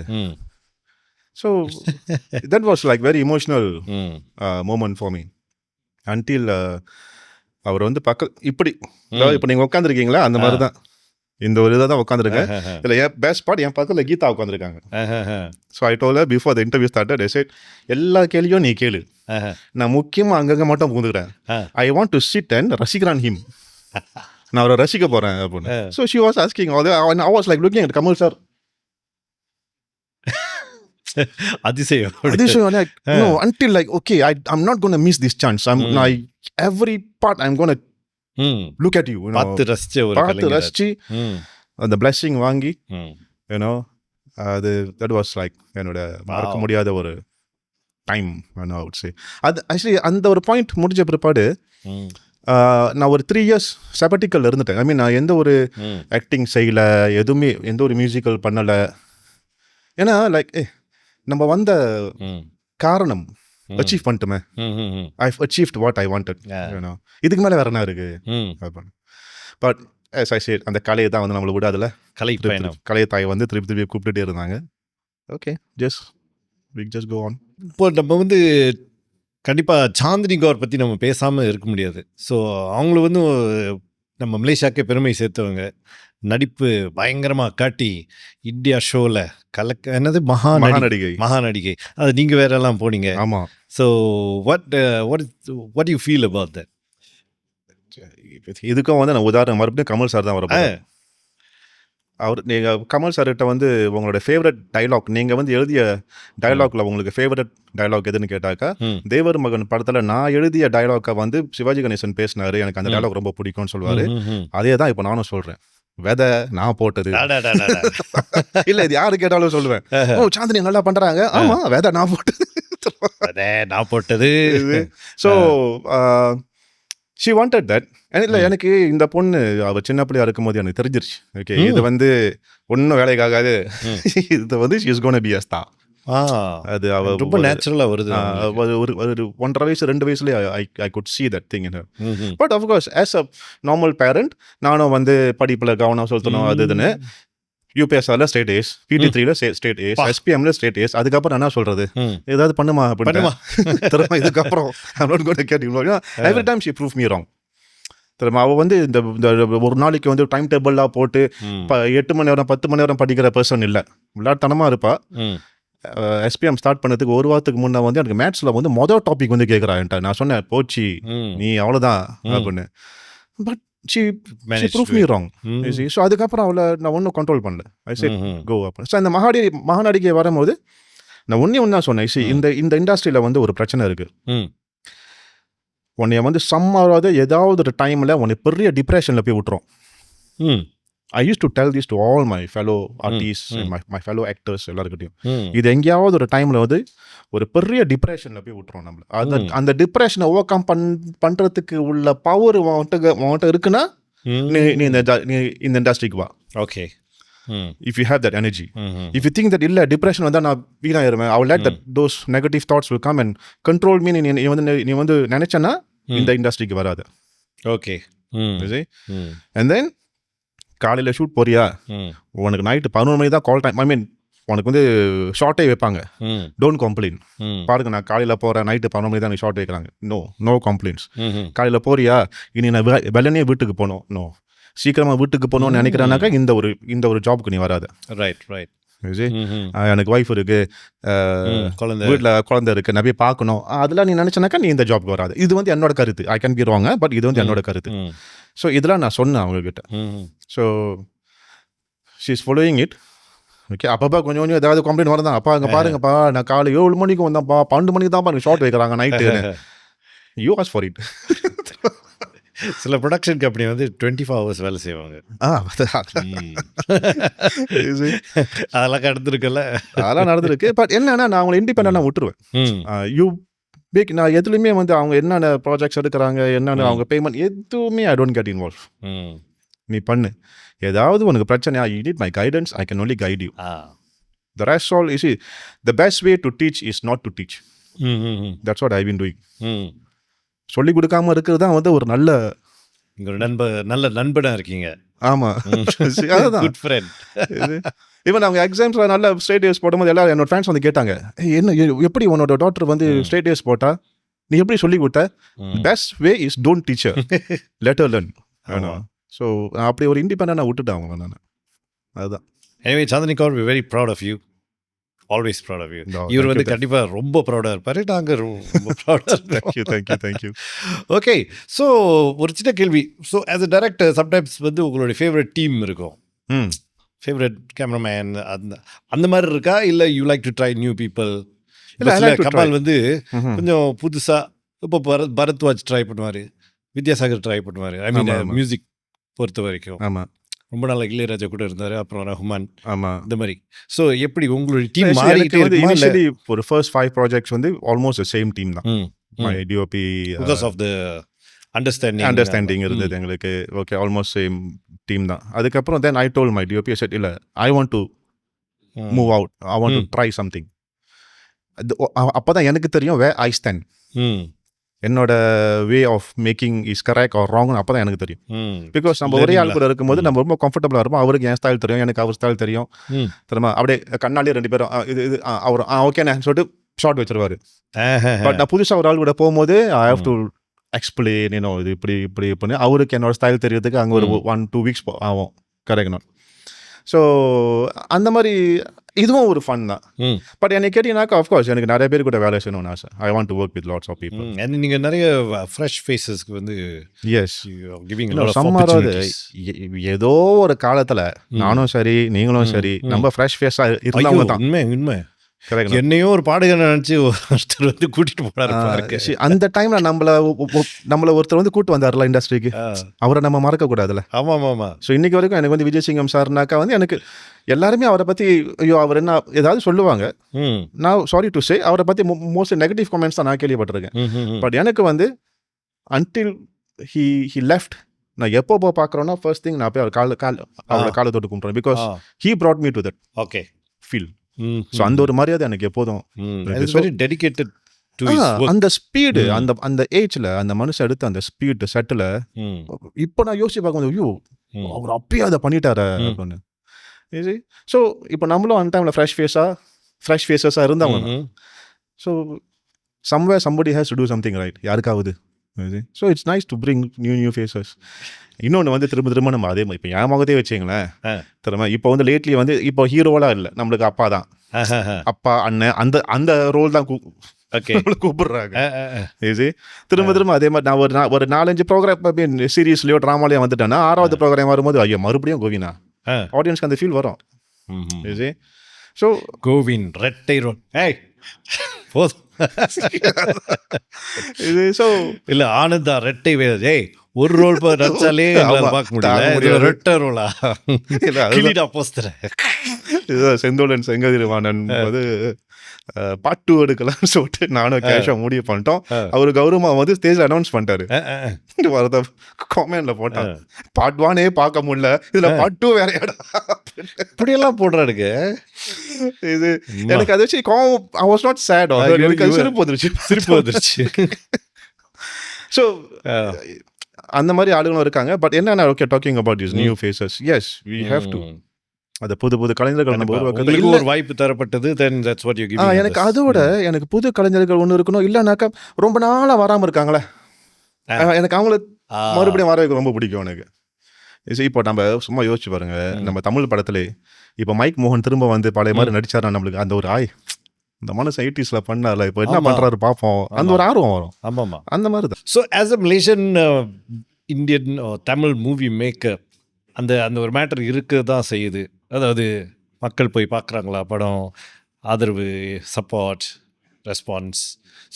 So that was like very emotional moment for me until அவர் வந்து இப்படி இப்போ நீங்கள் உட்காந்துருக்கீங்களா அந்த மாதிரி தான் இந்த ஒரு இதாக தான் உட்காந்துருக்கேன். இதில் பெஸ்ட் பார்ட் என் பக்கத்தில் கீதா உட்காந்துருக்காங்க. So I told her before the interview started, I said எல்லா கேள்வியும் நீ கேளு, நான் முக்கியமாக அங்கங்கே மட்டும் புகுந்துக்கிறேன். I want to sit and ரசிக்கிறான் ஹிம், நான் அவரை ரசிக்க போகிறேன் அப்படின்னு. So she was asking all I was like looking at Kamal sir. அதிசயம். No, until like, okay, I'm not going to miss this chance. Every part I'm going to look at you. பார்த்து ரசிச்சு அந்த blessing வாங்கி, you know, that was like என்னோட மறக்க முடியாத ஒரு time I would say. அது ஆக்சுவலி அந்த ஒரு பாயிண்ட் முடிஞ்ச பிற்பாடு நான் ஒரு 3 years sabbatical இருந்துட்டேன். ஐ மீன் நான் எந்த ஒரு ஆக்டிங் செய்யல, எதுவுமே எந்த ஒரு மியூசிக்கல் பண்ணலை. ஏன்னா லைக் நம்ம வந்த காரணம் achieve பண்ணிட்டுமே. I've achieved what I wanted. இதுக்கு மேலே வேற என்ன இருக்கு? பட் as I said, அந்த கலையை தான் வந்து நம்மளை விடாதுல, கலையை தாய் வந்து திருப்பி கூப்பிட்டுட்டே இருந்தாங்க. Okay, just go on. இப்போ நம்ம வந்து கண்டிப்பாக சாந்தினி கௌர் பற்றி நம்ம பேசாமல் இருக்க முடியாது. ஸோ அவங்கள வந்து நம்ம மலேசியாக்கே பெருமை சேர்த்தவங்க. நடிப்பு பயங்கரமாக காட்டி இந்தியா ஷோவில் என்னது மகாநடிகை அது நீங்கள் வேறெல்லாம் போனீங்க. ஆமாம். So what you feel about that? இதுக்கும் வந்து நான் உதாரணம் மறுபடியும் கமல் சார் தான் வரப்போ. நீங்கள் கமல் சார்கிட்ட வந்து உங்களோட ஃபேவரட் டைலாக், நீங்கள் வந்து எழுதிய டைலாக்ல உங்களுக்கு ஃபேவரட் டைலாக் எதுன்னு கேட்டாக்கா, தேவர் மகன் படத்தில் நான் எழுதிய டைலாக்கை வந்து சிவாஜி கணேசன் பேசினாரு, எனக்கு அந்த டைலாக் ரொம்ப பிடிக்கும்னு சொல்லுவார். அதே தான் இப்போ நானும் சொல்கிறேன். வெதை நான் போட்டது இல்லை, இது யாரு கேட்டாலும் சொல்லுவேன். ஓ, சாந்தினி நல்லா பண்ணுறாங்க. ஆமாம், வெதை நான் போட்டது. So she wanted that. இல்லை, எனக்கு இந்த பொண்ணு அவள் சின்ன பிள்ளையா இருக்கும் போது எனக்கு தெரிஞ்சிருச்சு. ஓகே, இது வந்து ஒன்றும் வேலைக்காகாது, இது வந்து she is gonna be a star. அது அவ ரொம்ப நேச்சுரலாக வருது. ஒரு 1.5 வயசு 2 வயசுலேயே I could see that thing in her. But of course as a normal parent நானும் வந்து படிப்பில் கவனம் செலுத்தணும். அது இதுன்னு யூபிஎஸ்ஆரில் ஸ்டேட் ஏஸ், PT3ல ஸ்டேட் ஏஸ், SPMல ஸ்டேட் ஏஸ். அதுக்கப்புறம் என்ன சொல்கிறது, ஏதாவது பண்ணுமா அப்படின்னு திரும்ப இதுக்கப்புறம் I'm not going to get involved. Every time she proved me wrong. திரும்ப அவள் வந்து இந்த ஒரு நாளைக்கு வந்து டைம் டேபிளாக போட்டு 8 மணி நேரம் 10 மணி நேரம் படிக்கிற பர்சன் இல்லை, விளையாட்டுத்தனமாக இருப்பா. SPM ஸ்டார்ட் பண்ணதுக்கு ஒரு வாரத்துக்கு முன்னே வந்து எனக்கு மேத்ஸில் வந்து மொதல் டாபிக் வந்து கேட்குறான்ட்ட. நான் சொன்னேன், போச்சு நீ அவ்வளோதான் அப்படின்னு. But she proved me wrong. So அதுக்கப்புறம் அவளை நான் ஒன்றும் கண்ட்ரோல் பண்ணல. I said go அப்படின்னு. ஸோ இந்த மகாநடிகை வரும்போது நான் ஒன்றா சொன்னேன், இந்த இண்டஸ்ட்ரியில் வந்து ஒரு பிரச்சனை இருக்குது. உன்னைய வந்து சம்மாவது ஏதாவது ஒரு டைமில் உன்னை பெரிய டிப்ரெஷனில் போய் விட்டுரும். I used to tell this to all my fellow artists and my fellow actors எல்லாருக்கிட்டையும். இது எங்கேயாவது ஒரு டைமில் வந்து ஒரு பெரிய டிப்ரெஷனில் போய் விட்டுரும் நம்மளை. அந்த டிப்ரெஷனை ஓவர் கம் பண்ணுறதுக்கு உள்ள பவர் உன்கிட்ட இருக்குன்னா நீ இந்த இண்டஸ்ட்ரிக்கு வா. Okay, if you have that energy. If you think that இல்லை டிப்ரெஷன் வந்தால் நான் வீணாயிருவேன், I will let that those negative thoughts will come and control me. நீ வந்து நினைச்சேன்னா இந்த இண்டஸ்ட்ரிக்கு வராது. ஓகே, and then காலையில் ஷூட் போறியா, உனக்கு நைட்டு 11 மணி தான் கால் டைம். ஐ மீன் உனக்கு வந்து ஷார்ட்டே வைப்பாங்க. Don't complaint. பாருங்க, நான் காலையில் போகிறேன், நைட்டு 11 மணி தான் நீ ஷார்ட் வைக்கிறாங்க. No complaints. காலையில் போறியா, இனி நான் வெள்ளனே வீட்டுக்கு போகணும், நோ சீக்கிரமாக வீட்டுக்கு போகணும்னு நினைக்கிறேன்னாக்கா இந்த ஒரு ஜாப்க்கு நீ வராது. ரைட். எனக்கு ஒய்ஃப் இருக்கு, வீட்டில் குழந்தை இருக்கு, நான் போய் பார்க்கணும், அதெல்லாம் நீ நினைச்சனாக்கா நீ இந்த ஜாப்க்கு வராது. இது வந்து என்னோட கருத்து. I can be wrong, but இது வந்து என்னோட கருத்து. ஸோ இதெல்லாம் நான் சொன்னேன் அவங்கக்கிட்ட. So she is following it. Okay, அப்பப்பா கொஞ்சம் ஏதாவது கம்ப்ளைண்ட் வரதான், அப்பா அங்கே பாருங்கப்பா, நான் காலை 7 மணிக்கு வந்தான்ப்பா, 12 மணிக்கு தான் பாருங்க ஷார்ட் வைக்கிறாங்க night. You as for it. சில ப்ரொடக்ஷன் கம்பெனி வந்து 24 ஹவர்ஸ் வேலை செய்வாங்க. ம். அதெல்லாம் கடந்திருக்குல்ல. அதெல்லாம் நடந்திருக்கு. பட் என்னன்னா நான் அவங்களை இண்டிபெண்டா விட்டுருவேன். ம். யூ பேக் நான் எதுலையுமே வந்து அவங்க என்னென்ன ப்ராஜெக்ட்ஸ் எடுக்கிறாங்க, என்னென்ன அவங்க பேமெண்ட் எதுவுமே ஐ டோன்ட் கெட் இன்வால்வ். ம். நீ பண்ணு. ஏதாவது உனக்கு பிரச்சனையா, you need my guidance, I can only guide you. Ah. The rest all you see, the best way to teach is not to teach. ம், ம், ம். That's what I've been doing. ம். சொல்லி கொடுக்காம இருக்கிறது தான் வந்து ஒரு நல்ல நீங்க ஒரு நல்ல நண்பனா இருக்கீங்க. ஆமா. அதுதான். Good friend. ஈவன் அவங்க எக்ஸாம்ஸ்ல நல்ல ஸ்ட்ரெயிட் ஏஸ் போடும்போது எல்லாரும் என்னோட ஃப்ரெண்ட்ஸ் வந்து கேட்டாங்க, "ஏய், என்ன எப்படி உன்னோட டாக்டர் வந்து ஸ்ட்ரெயிட் ஏஸ் போட்டா, நீ எப்படி சொல்லி கொடுத்த?" Best way is don't teach her, let her learn. So அப்படி ஒரு இண்டிபெண்டா விட்டுட்டேன் அவங்க நான். அதுதான். Anyway Chandini Kaur, we very proud of you. Always proud of you. இவர் வந்து கண்டிப்பா ரொம்ப ப்ரௌடா இருப்பாரு. நாங்க ரொம்ப ப்ரௌடா இருக்கோம். தேங்க்யூ. ஓகே, ஸோ ஒரு சின்ன கேள்வி. So as a director sometimes வந்து உங்களுடைய ஃபேவரட் டீம் இருக்கும், ஃபேவரட் கேமராமேன் அந்த மாதிரி இருக்கா? இல்லை you like to try new people? இல்லை கமல் வந்து கொஞ்சம் புதுசா இப்போ பரத்வாஜ் ட்ரை பண்ணுவார், வித்யாசாகர் ட்ரை பண்ணுவார். ஐ மீன் மியூசிக் பொறுத்த வரைக்கும். ஆமாம். ரொம்ப நாள் இளையராஜா கூட இருந்தார், அப்புறம் ரஹ்மான், ஆமாம், இந்த மாதிரி. ஸோ எப்படி உங்களுடைய டீம் மாறிட்டே இருக்குமா? இனிஷியலி ஒரு ஃபர்ஸ்ட் 5 ப்ராஜெக்ட்ஸ் வந்து ஆல்மோஸ்ட் சேம் டீம் தான். My DOP because of the understanding இருந்தது எங்களுக்கு. ஓகே, ஆல்மோஸ்ட் சேம் டீம் தான். அதுக்கப்புறம் then I told my DOP, said இல்லை, I want to move out, I want to try something. அப்போ தான் எனக்கு தெரியும் வே ஐ ஸ்டாண்ட், என்னோட way of making is correct or ராங்னு அப்போ தான் எனக்கு தெரியும். பிகாஸ் நம்ம ஒரே ஆள் கூட இருக்கும்போது நம்ம ரொம்ப கம்ஃபர்டபுளாக இருப்போம். அவருக்கு என் ஸ்டைல் தெரியும், எனக்கு அவர் ஸ்டைல் தெரியும். தெரியுமா, அப்படியே கண்ணாலே 2 பேரும் இது அவர் ஓகேண்ணே சொல்லிட்டு ஷார்ட் வச்சிருவாரு. பட் நான் புதுசாக ஒரு ஆள் கூட போகும்போது ஐ ஹேவ் டு எக்ஸ்பிளைன், இது இப்படி பண்ணி அவருக்கு என்னோட ஸ்டைல் தெரியறதுக்கு அங்கே ஒரு 1-2 வீக்ஸ் ஆகும். கரெக்ட். ஸோ அந்த மாதிரி இதுவும் ஒரு ஃபன் தான். பட் எனக்கு கேட்டீங்கன்னாக்கா ஆஃப்கோர்ஸ் எனக்கு நிறைய பேர் கூட வேலை செய்யணும்னு ஆசை. I want to work with lots of people. நீங்கள் நிறைய ஃப்ரெஷ் ஃபேஸஸ்க்கு வந்து எஸ் சம்மாராது ஏதோ ஒரு காலத்தில் நானும் சரி நீங்களும் சரி நம்ம ஃப்ரெஷ் ஃபேஸாக இருந்தவங்க தான். உண்மை. என்னையோ ஒரு பாடகர் நினைச்சு ஒருத்தர் வந்து கூட்டிட்டு போனாரு. அந்த டைம்ல நம்மள ஒருத்தர் வந்து கூட்டு வந்தார்ல இண்டஸ்ட்ரிக்கு, அவரை நம்ம மறக்க கூடாதுல்ல. ஆமா. ஸோ இன்னைக்கு வரைக்கும் எனக்கு வந்து விஜய் சிங்கம் சார்னாக்கா வந்து எனக்கு எல்லாருமே அவரை பத்தி ஐயோ அவர் என்ன ஏதாவது சொல்லுவாங்க. நான் சாரி டு சே அவரை பத்தி மோஸ்ட்லி நெகட்டிவ் கமெண்ட்ஸ் தான் நான் கேள்விப்பட்டிருக்கேன். பட் எனக்கு வந்து அன்டில் ஹி லெஃப்ட், நான் எப்போ பார்க்குறேன்னா ஃபர்ஸ்ட் திங் நான் போய் அவரை காலை தொட்டு கும்பிட்றேன். Because he brought me to that okay feel. So அந்த ஒரு மரியாதை எனக்கு எப்போதும். Very dedicated to his work. அந்த ஸ்பீடு அந்த ஏஜ்ல அந்த மனுஷன் எடுத்த அந்த ஸ்பீடு செட்டில் இப்போ நான் யோசிச்சு பார்க்கும்போது ஐயோ அவர் அப்பயே அதை பண்ணிட்டாரு அப்படின்னு. ஸோ இப்போ நம்மளும் அந்த டைம்ல ஃப்ரெஷ் ஃபேஸஸாக இருந்தவங்க. So somewhere somebody has to do something right, யாருக்காவது. So it's nice to bring new faces. இன்னொன்று வந்து திரும்ப நம்ம அதே மாதிரி இப்போ என் முகத்தே வச்சுங்களேன் தெரியுமா. இப்போ வந்து லேட்லி வந்து இப்போ ஹீரோவெலாம் இல்லை, நம்மளுக்கு அப்பா தான், அப்பா அண்ணன் அந்த ரோல் தான் கூப்பிடுறாங்க. திரும்ப அதே மாதிரி நான் ஒரு 4-5 ப்ரோக்ராம் சீரீஸ்லயோ ட்ராமாலயோ வந்துட்டேன்னா 6வது ப்ரோக்ராம் வரும்போது ஐயோ மறுபடியும் கோவினா, ஆடியன்ஸ்க்கு அந்த ஃபீல் வரும். ஸோ கோவின் ரெட்டை ரோல் போதும். இது ஸோ இல்ல ஆனந்தா ரெட்டை வேலை ஒரு ரோல் நடிச்சாலே பார்க்க முடியல, ரெட்டை ரோலா கிளிடா போஸ்டர். இதுதான் செந்தோழன் செங்கதிர்வாணன் வந்து பார்ட் 2 எடுக்கலாம்னு சொல்லிட்டு நானும் கேஷா முடிவு பண்ணிட்டோம். அவரு கௌரவமா வந்து ஸ்டேஜ் அனௌன்ஸ் பண்ணிட்டாரு. வரத காமெண்ட்ல போட்டான், பார்ட் 1 பார்க்க முடியல, இதுல பார்ட் 2 வேறையாடா இப்படியெல்லாம் போடுறாருங்க. இது எனக்கு அதை வச்சு I was not sad, எனக்கு சிரிப்பு வந்துருச்சு. ஸோ அந்த மாதிரி ஆளுங்களும் இருக்காங்க. பட் என்னன்னா okay talking about this new faces, yes we have to அது புது கலைஞர்கள் நம்ம உருவாக்குறது ஒரு வாய்ப்பு தரப்பட்டது. Then that's what you give. எனக்கு அதோட எனக்கு புது கலைஞர்கள் ஒன்று இருக்கணும். இல்லைனாக்கா ரொம்ப நாளா வராமல் இருக்காங்களே, எனக்கு அவங்கள மறுபடியும் வர வைக்க ரொம்ப பிடிக்கும் எனக்கு. இப்போ நம்ம சும்மா யோசிச்சு பாருங்க, நம்ம தமிழ் படத்துல இப்போ மைக் மோகன் திரும்ப வந்து பழைய மாதிரி நடிச்சாரா, நம்மளுக்கு அந்த ஒரு இந்த மனசு 80sல பண்ணார்ல, இப்போ என்ன பண்றாரு பார்ப்போம், அந்த ஒரு ஆர்வம் வரும். ஆமாம், அந்த மாதிரி தான். So as a Malaysian Indian Tamil movie maker அந்த ஒரு மேட்டர் இருக்க தான் செய்யுது. அதாவது மக்கள் போய் பார்க்குறாங்களா படம், ஆதரவு, சப்போர்ட், ரெஸ்பான்ஸ்.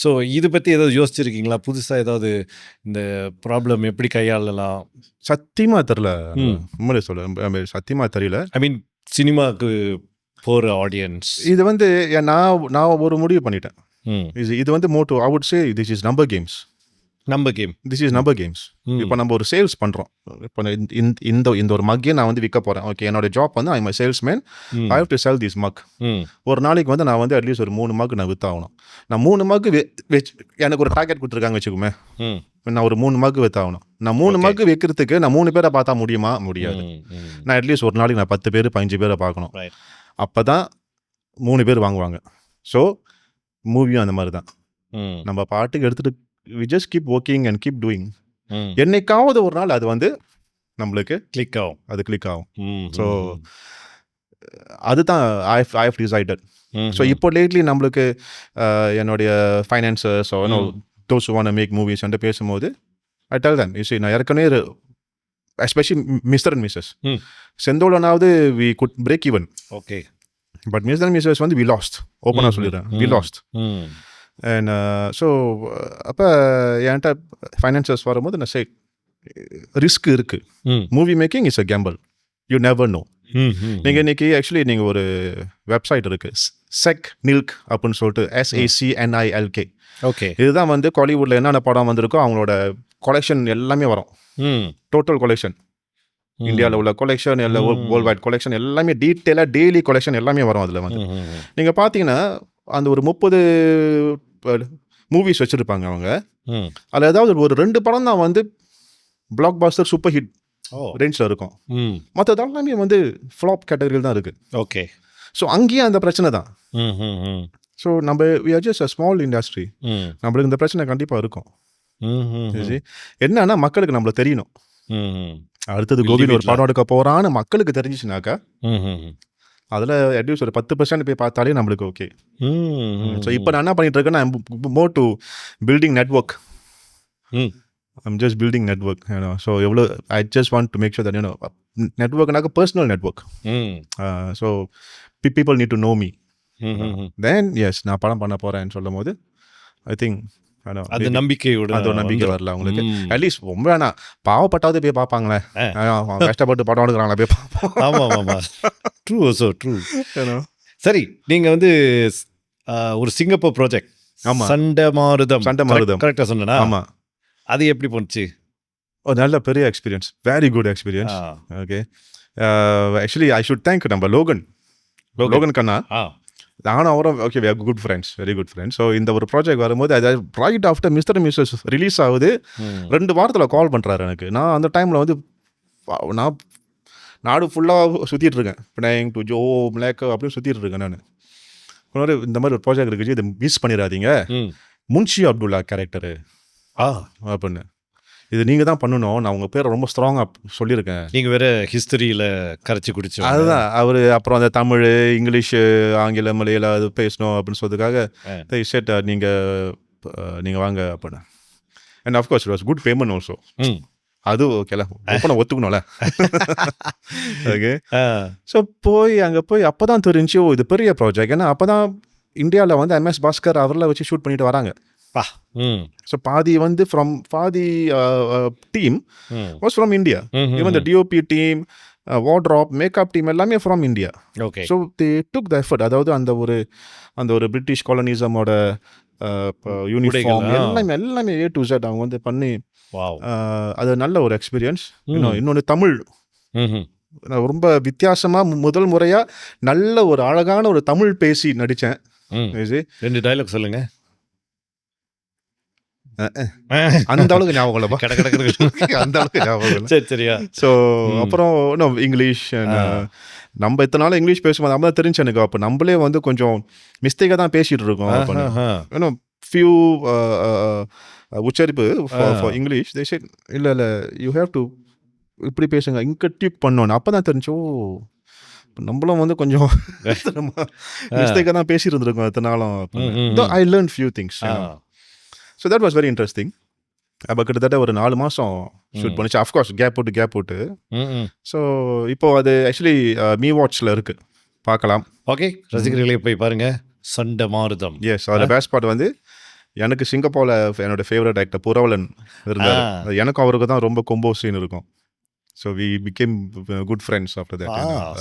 ஸோ இது பற்றி ஏதாவது யோசிச்சிருக்கீங்களா? புதுசாக ஏதாவது இந்த ப்ராப்ளம் எப்படி கையாளலாம்? சத்தியமாக தெரில. ம். உண்மையிலே சொல்ல சத்தியமாக தெரியல. ஐ மீன் சினிமாவுக்கு போகிற ஆடியன்ஸ். இது வந்து நான் ஒரு முடிவு பண்ணிட்டேன். ம். இது வந்து motto I would say this is number games. Number game. This is number games. இப்போ நம்ம ஒரு சேல்ஸ் பண்ணுறோம். இப்போ இந்த ஒரு மக்கே நான் வந்து விற்க போகிறேன். ஓகே, என்னோட ஜாப் வந்து I salesman. I have to sell this mug. ஒரு நாளைக்கு வந்து நான் வந்து அட்லீஸ்ட் ஒரு 3 மக் நான் விற்றாகணும். நான் 3 மக்கு வச்சு எனக்கு ஒரு டார்கெட் கொடுத்துருக்காங்க வச்சுக்கோமே. நான் ஒரு 3 மக்கு விற்றாகணும். நான் 3 மக்கு வைக்கிறதுக்கு நான் 3 பேரை பார்த்தா முடியுமா? முடியாது. நான் அட்லீஸ்ட் ஒரு நாளைக்கு நான் 10 பேர் 15 பேரை பார்க்கணும். அப்போ தான் 3 பேர் வாங்குவாங்க. ஸோ மூவியும் அந்த மாதிரி தான். நம்ம பாட்டுக்கு எடுத்துகிட்டு we just keep working and keep doing. என்னைக்காவது ஒரு நாள் அது வந்து நம்மளுக்கு கிளிக் ஆகும். அது கிளிக் ஆகும். ஸோ அதுதான் ஐ ஹவ் டிசைடட். ஸோ இப்போ லேட்லி நம்மளுக்கு என்னுடைய financiers those who want to make movies வந்து பேசும்போது I tell them, you see, நான் ஏற்கனவே எஸ்பெஷலி மிஸ்டர் அண்ட் மிஸ்ஸஸ் செந்தோலனாவது we could break even. Okay, but Mr and Mrs வந்து வி லாஸ்ட். ஓப்பனாக சொல்லிடுறேன், வி லாஸ்ட். அண்ட் ஸோ அப்போ என்கிட்ட ஃபைனான்சர்ஸ் வரும்போது நான் சே ரிஸ்க் இருக்குது. Movie making is a Gamble. You never know. நீங்கள் இன்னைக்கு ஆக்சுவலி நீங்கள் ஒரு வெப்சைட் இருக்குது செக் நில்க் அப்படின்னு சொல்லிட்டு SACNILK. ஓகே, இதுதான் வந்து காலிவுட்டில் என்னென்ன படம் வந்திருக்கோ அவங்களோட கொலெக்ஷன் எல்லாமே வரும். டோட்டல் கொலெக்ஷன், இந்தியாவில் உள்ள கொலெக்ஷன் எல்லாம் வேர்ல்ட் வைட் கொலெக்ஷன் எல்லாமே டீட்டெயிலாக டெய்லி கொலெக்ஷன் எல்லாமே வரும். அதில் வந்து நீங்கள் பார்த்தீங்கன்னா அந்த ஒரு 30 மூவிஸ் வச்சுருப்பாங்க அவங்க. அதில் ஏதாவது ஒரு 2 படம் தான் வந்து பிளாக் பாஸ்டர் சூப்பர் ஹிட் ரேஞ்சில் இருக்கும். மற்றது எல்லாமே வந்து ஃப்ளாப் கேட்டகரியில் தான் இருக்குது. ஓகே, ஸோ அங்கேயும் அந்த பிரச்சனை தான். ஸோ நம்ம we are just a small industry. நம்மளுக்கு இந்த பிரச்சனை கண்டிப்பாக இருக்கும். என்னன்னா மக்களுக்கு நம்மள தெரியணும். அடுத்தது கோவிந்த் ஒரு படம் எடுக்க போகிறான்னு மக்களுக்கு தெரிஞ்சிச்சுனாக்கா அதில் அட்லீஸ்ட் ஒரு 10% போய் பார்த்தாலே நம்மளுக்கு ஓகே. ஸோ இப்போ நான் என்ன பண்ணிட்டு இருக்கேன்னா more to building network. I'm just building network. So எவ்வளோ I just want to make sure that நெட்வொர்க்னாக்க personal network. So people need to know me. Then yes நான் படம் பண்ண போகிறேன்னு சொல்லும் போது ஐ திங்க் அது நம்பிக்கையோட அது ஒரு நம்பிக்கை வரல அவங்களுக்கு. அட்லீஸ்ட் ரொம்ப வேணாம், பாவப்பட்டாவது போய் பார்ப்பாங்களே, கஷ்டப்பட்டு படம் எடுக்கிறாங்களா போய் பார்ப்போம். ஆமாம் ஆமாம், ட்ரூ, ஸோ ட்ரூ. சரி, நீங்கள் வந்து ஒரு சிங்கப்பூர் ப்ராஜெக்ட் சண்டமாருதம் கரெக்டாக சொன்னா? ஆமாம். அது எப்படி போச்சு? ஒரு நல்ல பெரிய experience, very good experience. Okay, actually I should thank நம்ம லோகன் கண்ணா. நானும் அவரும் okay, we are good friends, very good friends. So இந்த ஒரு ப்ராஜெக்ட் வரும்போது அது right after mister and missus release ஆகுது. 2 வாரத்தில் கால் பண்ணுறாரு எனக்கு. நான் அந்த டைமில் வந்து நான் நாடு ஃபுல்லாக சுற்றிட்டு இருக்கேன். பினாங் டு ஜோ மிளாக் அப்படின்னு சுற்றிட்டு இருக்கேன் நான். இந்த மாதிரி ஒரு ப்ராஜெக்ட் இருக்குது, இதை மிஸ் பண்ணிடாதீங்க. முன்ஷி அப்துல்லா கேரக்டரு அப்படின்னு, இது நீங்கள் தான் பண்ணணும், நான் உங்கள் பேரை ரொம்ப ஸ்ட்ராங்காக சொல்லியிருக்கேன். நீங்கள் வேறு ஹிஸ்டரியில் கரைச்சி குடிச்சு. அதுதான் அவர் அப்புறம் அந்த தமிழ் இங்கிலீஷு ஆங்கிலம் மலையில அது பேசணும் அப்படின்னு சொல்றதுக்காக செட் நீங்கள் வாங்க அப்படின்னு. And of course it was good payment also. அது ஓகேல, ஓப்பனை ஒத்துக்கணும்ல. ஓகே, ஸோ அங்கே போய் அப்போ தான் தெரிஞ்சு இது பெரிய ப்ராஜெக்ட். ஏன்னா அப்போ தான் இந்தியாவில் வந்து MS பாஸ்கர் அவரில் வச்சு ஷூட் பண்ணிட்டு வராங்க. So பாதி வந்து பாதி team was from India. Even the DOP team, wardrobe, makeup team எல்லாமே from India. Okay, so they took the effort. அதாவது அந்த ஒரு பிரிட்டிஷ் காலனிசமோட யூனிஃபார்ம் எல்லாமே A to Z அவங்க வந்து பண்ணி, அது நல்ல ஒரு எக்ஸ்பீரியன்ஸ். இன்னொன்று தமிழ் ரொம்ப வித்தியாசமாக முதல் முறையாக நல்ல ஒரு அழகான ஒரு தமிழ் பேசி நடித்தேன். 2 டைலாக் சொல்லுங்க. அந்த அளவுக்கு ஞாபகம் இல்லைப்பா, அந்த அளவுக்கு ஞாபகம் இல்லை. சரி சரியா. ஸோ அப்புறம் இன்னும் இங்கிலீஷ், நம்ம இத்தனை நாள் இங்கிலீஷ் பேசும்போது நம்ம தான் தெரிஞ்சு எனக்கு. அப்போ நம்மளே வந்து கொஞ்சம் மிஸ்டேக்காக தான் பேசிகிட்டு இருக்கோம். இன்னும் ஃபியூ உச்சரிப்பு ஃபார் இங்கிலீஷ் தே செட் இல்லை யூ ஹேவ் டு இப்படி பேசுங்க, இங்கே டியூக் பண்ணோன்னு. அப்போ தான் தெரிஞ்சோ நம்மளும் வந்து கொஞ்சம் மிஸ்டேக்காக தான் பேசிட்டு இருந்திருக்கோம் இத்தனை நாளும். I learn few things. So that was very interesting. அப்போ கிட்டத்தட்ட ஒரு 4 மாதம் ஷூட் பண்ணிச்சு. அஃப்கோர்ஸ் கேப் போட்டு. ஸோ இப்போ அது ஆக்சுவலி மீ வாட்ச்சில் இருக்குது, பார்க்கலாம். ஓகே, ரசிகர்களே போய் பாருங்கள். சண்டை மாறுதம். எஸ், அதில் பெஸ்ட் பார்ட் வந்து எனக்கு சிங்கப்பூரில் என்னோட ஃபேவரட் ஆக்டர் புரவலன் இருந்தார். எனக்கும் அவருக்கு தான் ரொம்ப கொம்போ சீன் இருக்கும். So we became good friends after that.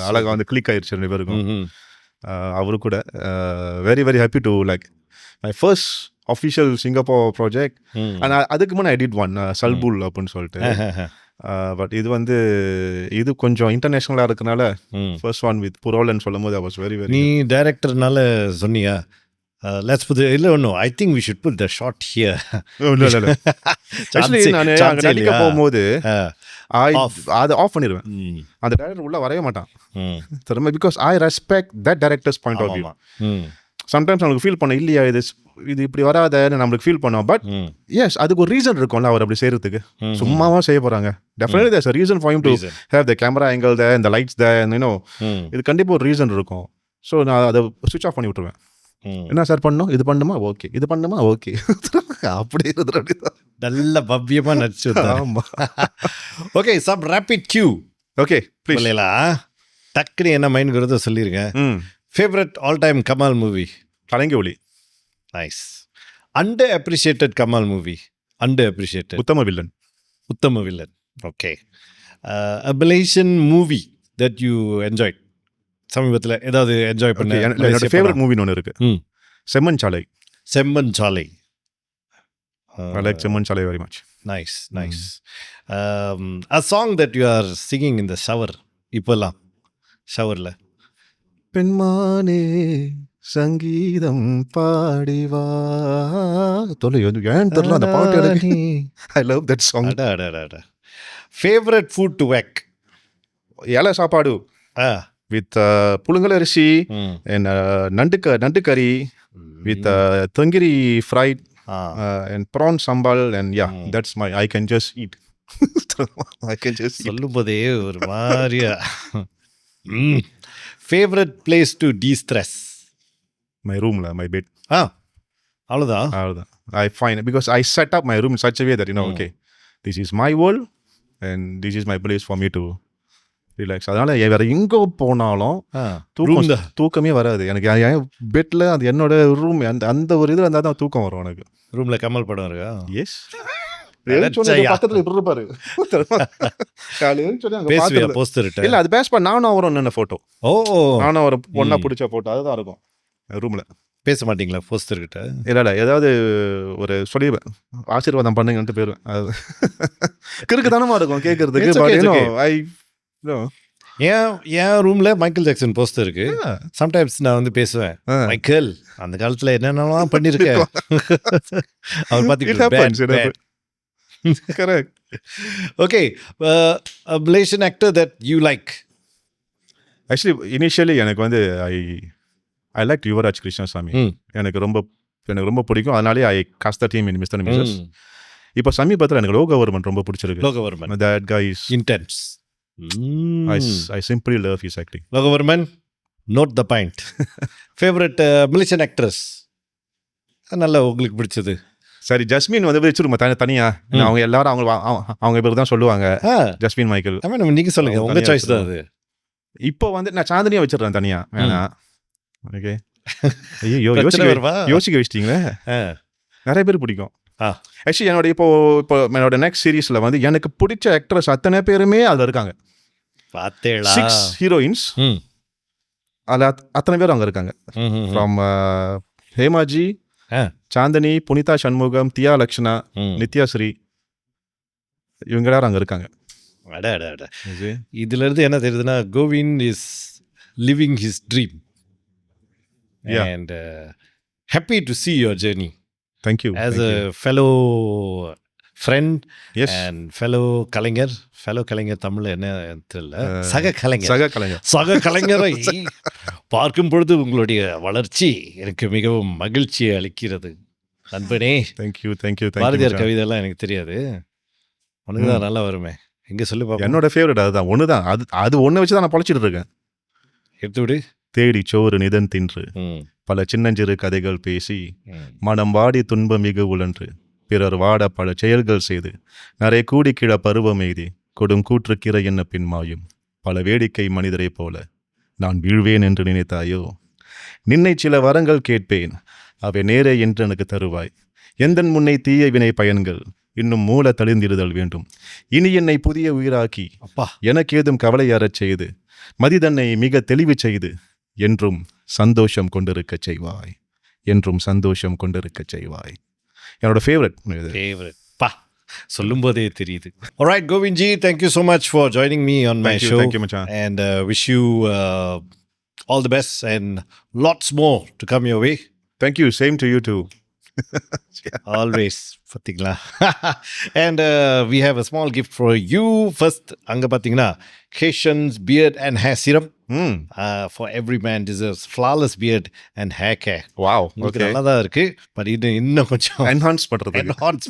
அழகாக வந்து கிளிக் ஆயிடுச்சு ரெண்டு பேருக்கும். அவரு கூட very very happy to like my first official Singapore project. And அதுக்கு முன்னே ஐ டிட் ஒன் சல்புல் அப்படின்னு சொல்லிட்டு. பட் இது வந்து இது கொஞ்சம் இன்டர்நேஷ்னலாக இருக்கனால ஃபர்ஸ்ட் ஒன் வித் புரோலன் சொல்லும் போது ஐ வாஸ் வெரி வெரி. நீ டைரக்டர்னால சொன்னியா? Let's put இல்லை ஒன்றும் I think we should put the shot here. இல்லை ஆக்சுவலி நான் அங்கே நடிக்க போகும்போது அதை ஆஃப் பண்ணிடுவேன். அந்த டைரக்டர் உள்ள வரவே மாட்டான் திரும்ப. Because I respect that director's point of view. Sometimes நம்மளுக்கு ஃபீல் பண்ண இல்லையா இது இப்படி வராதன்னு நம்மளுக்கு ஃபீல் பண்ணோம். பட் எஸ், அதுக்கு ஒரு ரீசன் இருக்கும்ல அவர் அப்படி செய்யறதுக்கு. சும்மாவா செய்ய போறாங்க? Definitely there's a reason for him to have the camera angle there and the lights there and you know இது கண்டிப்பா ஒரு ரீசன் இருக்கும். ஸோ நான் அதை சுவிட்ச் ஆஃப் பண்ணி விட்டுருவேன். என்ன சார் பண்ணணும்? இது பண்ணுமா? ஓகே. இது பண்ணுமா? ஓகே. அப்படி இருந்துட்டு நல்ல பவ்யமா நடிச்சு. ஓகே, சப் ரேபிட் கியூ. Okay please. இல்லைங்களா, டக்குனு என்ன மைண்டுங்கிறத சொல்லியிருக்கேன். Favourite all time Kamal movie? கலைஞ ஒளி. Nice. Underappreciated Kamal movie? Underappreciated Uttama Villain. Uttama Villain. Okay. அபிலேஷன் மூவி தட் யூ என்ஜாய் சமீபத்தில் ஏதாவது என்ஜாய் பண்ண? என்னோட ஃபேவரட் மூவின்னு ஒன்று இருக்கு, செம்மன் சாலை. செம்மன் சாலை. I like செம்மன் சாலை very much. Nice, nice. A song that you are singing in the shower இப்போல்லாம் ஷவரில்? பெண்மானே சங்கீதம் பாடிவா தொலை ஏன் தெரியல அந்த பாட்டு எனக்கு. I love that song. Favourite food to wake? இலை சாப்பாடு வித் புழுங்கல் அரிசி and நண்டு கறி with தங்கிரி fried and prawn sambal and yeah, that's my I can just eat. I can just eat. சொல்லும் போதே ஒரு மாதிரியா. Favourite place to de-stress? My room la, my bed. அவ்வளோதான். I find because I set up my room in such a way that you know okay, this is my world and this is my place for me to relax. அதனால வேற எங்கே போனாலும் தூக்கமே வராது எனக்கு. என் பெட்டில் அது என்னோட ரூம், அந்த ஒரு இது வந்தால் தான் தூக்கம் வரும் எனக்கு. ரூமில் கமல் படம் இருக்கா? எஸ். பக்கத்தில் இப்படி இருப்பாரு. இல்லை அது பேஸ் பண்ண நானும் அவரும் என்ன ஃபோட்டோ. நானும் அவர் பொண்ணா பிடிச்ச ஃபோட்டோ அதுதான் இருக்கும் ரூமில். பேச மாட்டீங்களா போஸ்டர்கிட்ட? இல்லை ஏதாவது ஒரு சொல்லிடுவேன், ஆசீர்வாதம் பண்ணுங்கன்ட்டு போயிடுவேன். அது கிறுக்குத்தனமா இருக்கும் கேட்கறதுக்கு. என் ரூம்ல மைக்கேல் ஜாக்சன் போஸ்டர் இருக்கு. சம்டைம்ஸ் நான் வந்து பேசுவேன், மைக்கேல் அந்த காலத்துல என்னென்னலாம் பண்ணிருக்கேன் அவர் பாத்தீங்கன்னா. கரெக்ட். ஓகே, அபிலேஷன் actor that you like? Actually initially எனக்கு வந்து ஐ லைக் யுவராஜ் கிருஷ்ணசாமி. எனக்கு ரொம்ப பிடிக்கும். அதனாலே I cast the team in Mr and Mrs. இப்போ சமீபத்தில் எனக்கு லோகவர்மன் ரொம்ப பிடிச்சிருக்கு. Lokavarman, that guy is intense. I simply love his acting. Lokavarman, note the point. Favorite Malaysian actress? நல்ல உங்களுக்கு பிடிச்சது? சரி, ஜஸ்மின் வந்து வச்சிருமா தனியா. அவங்க எல்லாரும் அவங்க பேர் தான் சொல்லுவாங்க, ஜஸ்மின் மைக்கேல். நீங்க சொல்லுங்க, உங்க சாய்ஸ் தான் அது. இப்போ வந்து நான் சாந்தினியா வச்சிடறேன் தனியா. வேணாம். ஓகே. ஐயோ யோசிக்க வச்சிட்டீங்களே. நிறைய பேர் பிடிக்கும். ஆக்சுவலி இப்போ என்னோட நெக்ஸ்ட் சீரீஸ்ல வந்து எனக்கு பிடிச்ச ஆக்ட்ரஸ் அத்தனை பேருமே அதில் இருக்காங்க. 6 ஹீரோயின்ஸ் அதில் அத்தனை பேரும் அங்கே இருக்காங்க. ஃப்ரம் ஹேமாஜி, சாந்தினி, புனிதா சண்முகம், தியா லக்ஷனா, நித்யாஸ்ரீ, இவங்க எல்லாரும் அங்கே இருக்காங்க. இதுல இருந்து என்ன தெரியுதுன்னா, Kovind is living his dream and happy to see your journey. Thank you. As a fellow friend, yes, and fellow கலைஞர் தமிழ் என்ன தெரியல, சக கலைஞரை பார்க்கும் பொழுது உங்களுடைய வளர்ச்சி எனக்கு மிகவும் மகிழ்ச்சியை அளிக்கிறது நண்பனே. தேங்க்யூ. பாரதியார் கவிதை எல்லாம் எனக்கு தெரியாது, உனக்குதான் நல்லா வருமே. எங்க சொல்லி பாப்போம். என்னோட ஃபேவரட் அதுதான், ஒண்ணுதான். அது ஒண்ணு வச்சுதான் நான் பழச்சிட்டு இருக்கேன். எடுத்து விடு. தேடி சோறு நிதன் தின்று பல சின்னஞ்சிறு கதைகள் பேசி மனம் வாடி துன்பம் மிகு உழன்று பிறர் வாட பல செயல்கள் செய்து நிறைய கூடி கீழ பருவம் எய்தி கொடும் கூற்றுக்கிற என்ன பின்மாயும் பல வேடிக்கை மனிதரை போல நான் வீழ்வேன் என்று நினைத்தாயோ. நின்னை சில வரங்கள் கேட்பேன், அவை நேரே என்று எனக்கு தருவாய். எந்தன் முன்னை தீய வினை பயன்கள் இன்னும் மூல தளிர்ந்திடுதல் வேண்டும். இனி என்னை புதிய உயிராக்கி அப்பா எனக்கேதும் கவலையறச் செய்து மதிதன்னை மிக தெளிவு செய்து என்றும் சந்தோஷம் கொண்டிருக்கச் செய்வாய், என்றும் சந்தோஷம் கொண்டிருக்கச் செய்வாய். என்னோட ஃபேவரட். பா சொல்லும் போதே தெரியுது. Alright, Govindji, thank you so much for joining me on my show. Thank you, Machan. And wish you all the best and lots more to come your way. Thank you. Same to you too. Always. பார்த்தீங்களா? And we have a small gift for you. First, அங்கே பார்த்தீங்கன்னா Haitian's beard and hair serum. For every man deserves flawless beard and hair care. Wow. உங்களுக்கு நல்லா தான் இருக்கு, but இது இன்னும் கொஞ்சம் Enhance பண்றது.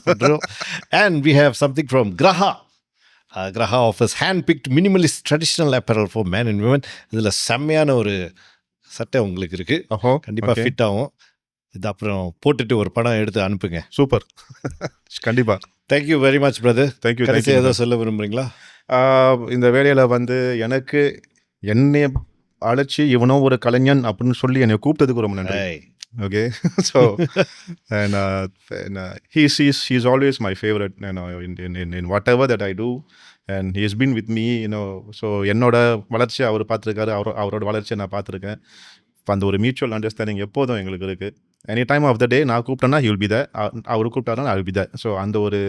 பண்றோம். And we have something from Graha. Graha offers hand-picked minimalist traditional apparel for men and women. இதில் செம்மையான ஒரு சட்டை உங்களுக்கு இருக்கு, கண்டிப்பாக ஃபிட் ஆகும். இது அப்புறம் போட்டுட்டு ஒரு படம் எடுத்து அனுப்புங்க. சூப்பர். கண்டிப்பா. Thank you very much brother. Thank you. ஏதோ சொல்ல விரும்புறீங்களா? இந்த வேலையில் வந்து எனக்கு என்னை அழைச்சி இவனோ ஒரு கலைஞன் அப்படின்னு சொல்லி என்னை கூப்பிட்டதுக்கு ரொம்ப நன்றி. Okay, so and he's always my favorite, you know, in whatever that I do, and he's been with me, you know. So என்னோட வளர்ச்சி அவர் பார்த்துருக்காரு, அவரோட வளர்ச்சியை நான் பார்த்துருக்கேன். அந்த ஒரு மியூச்சுவல் அண்டர்ஸ்டாண்டிங் எப்போதும் எங்களுக்கு இருக்குது. Any time of the day நான் கூப்பிட்டேன்னா he will be there, அவர் கூப்பிட்டாருன்னா I will be there. So அந்த ஒரு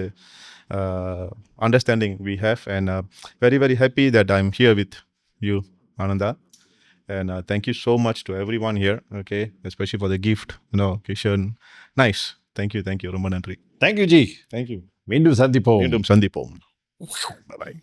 understanding we have, and very very happy that I'm here with you, Ananda. And thank you so much to everyone here, okay, especially for the gift, you know, Kishan. Nice. Thank you. ரொம்ப நன்றி. Thank you G. Thank you. மீண்டும் சந்திப்போம். Bye bye.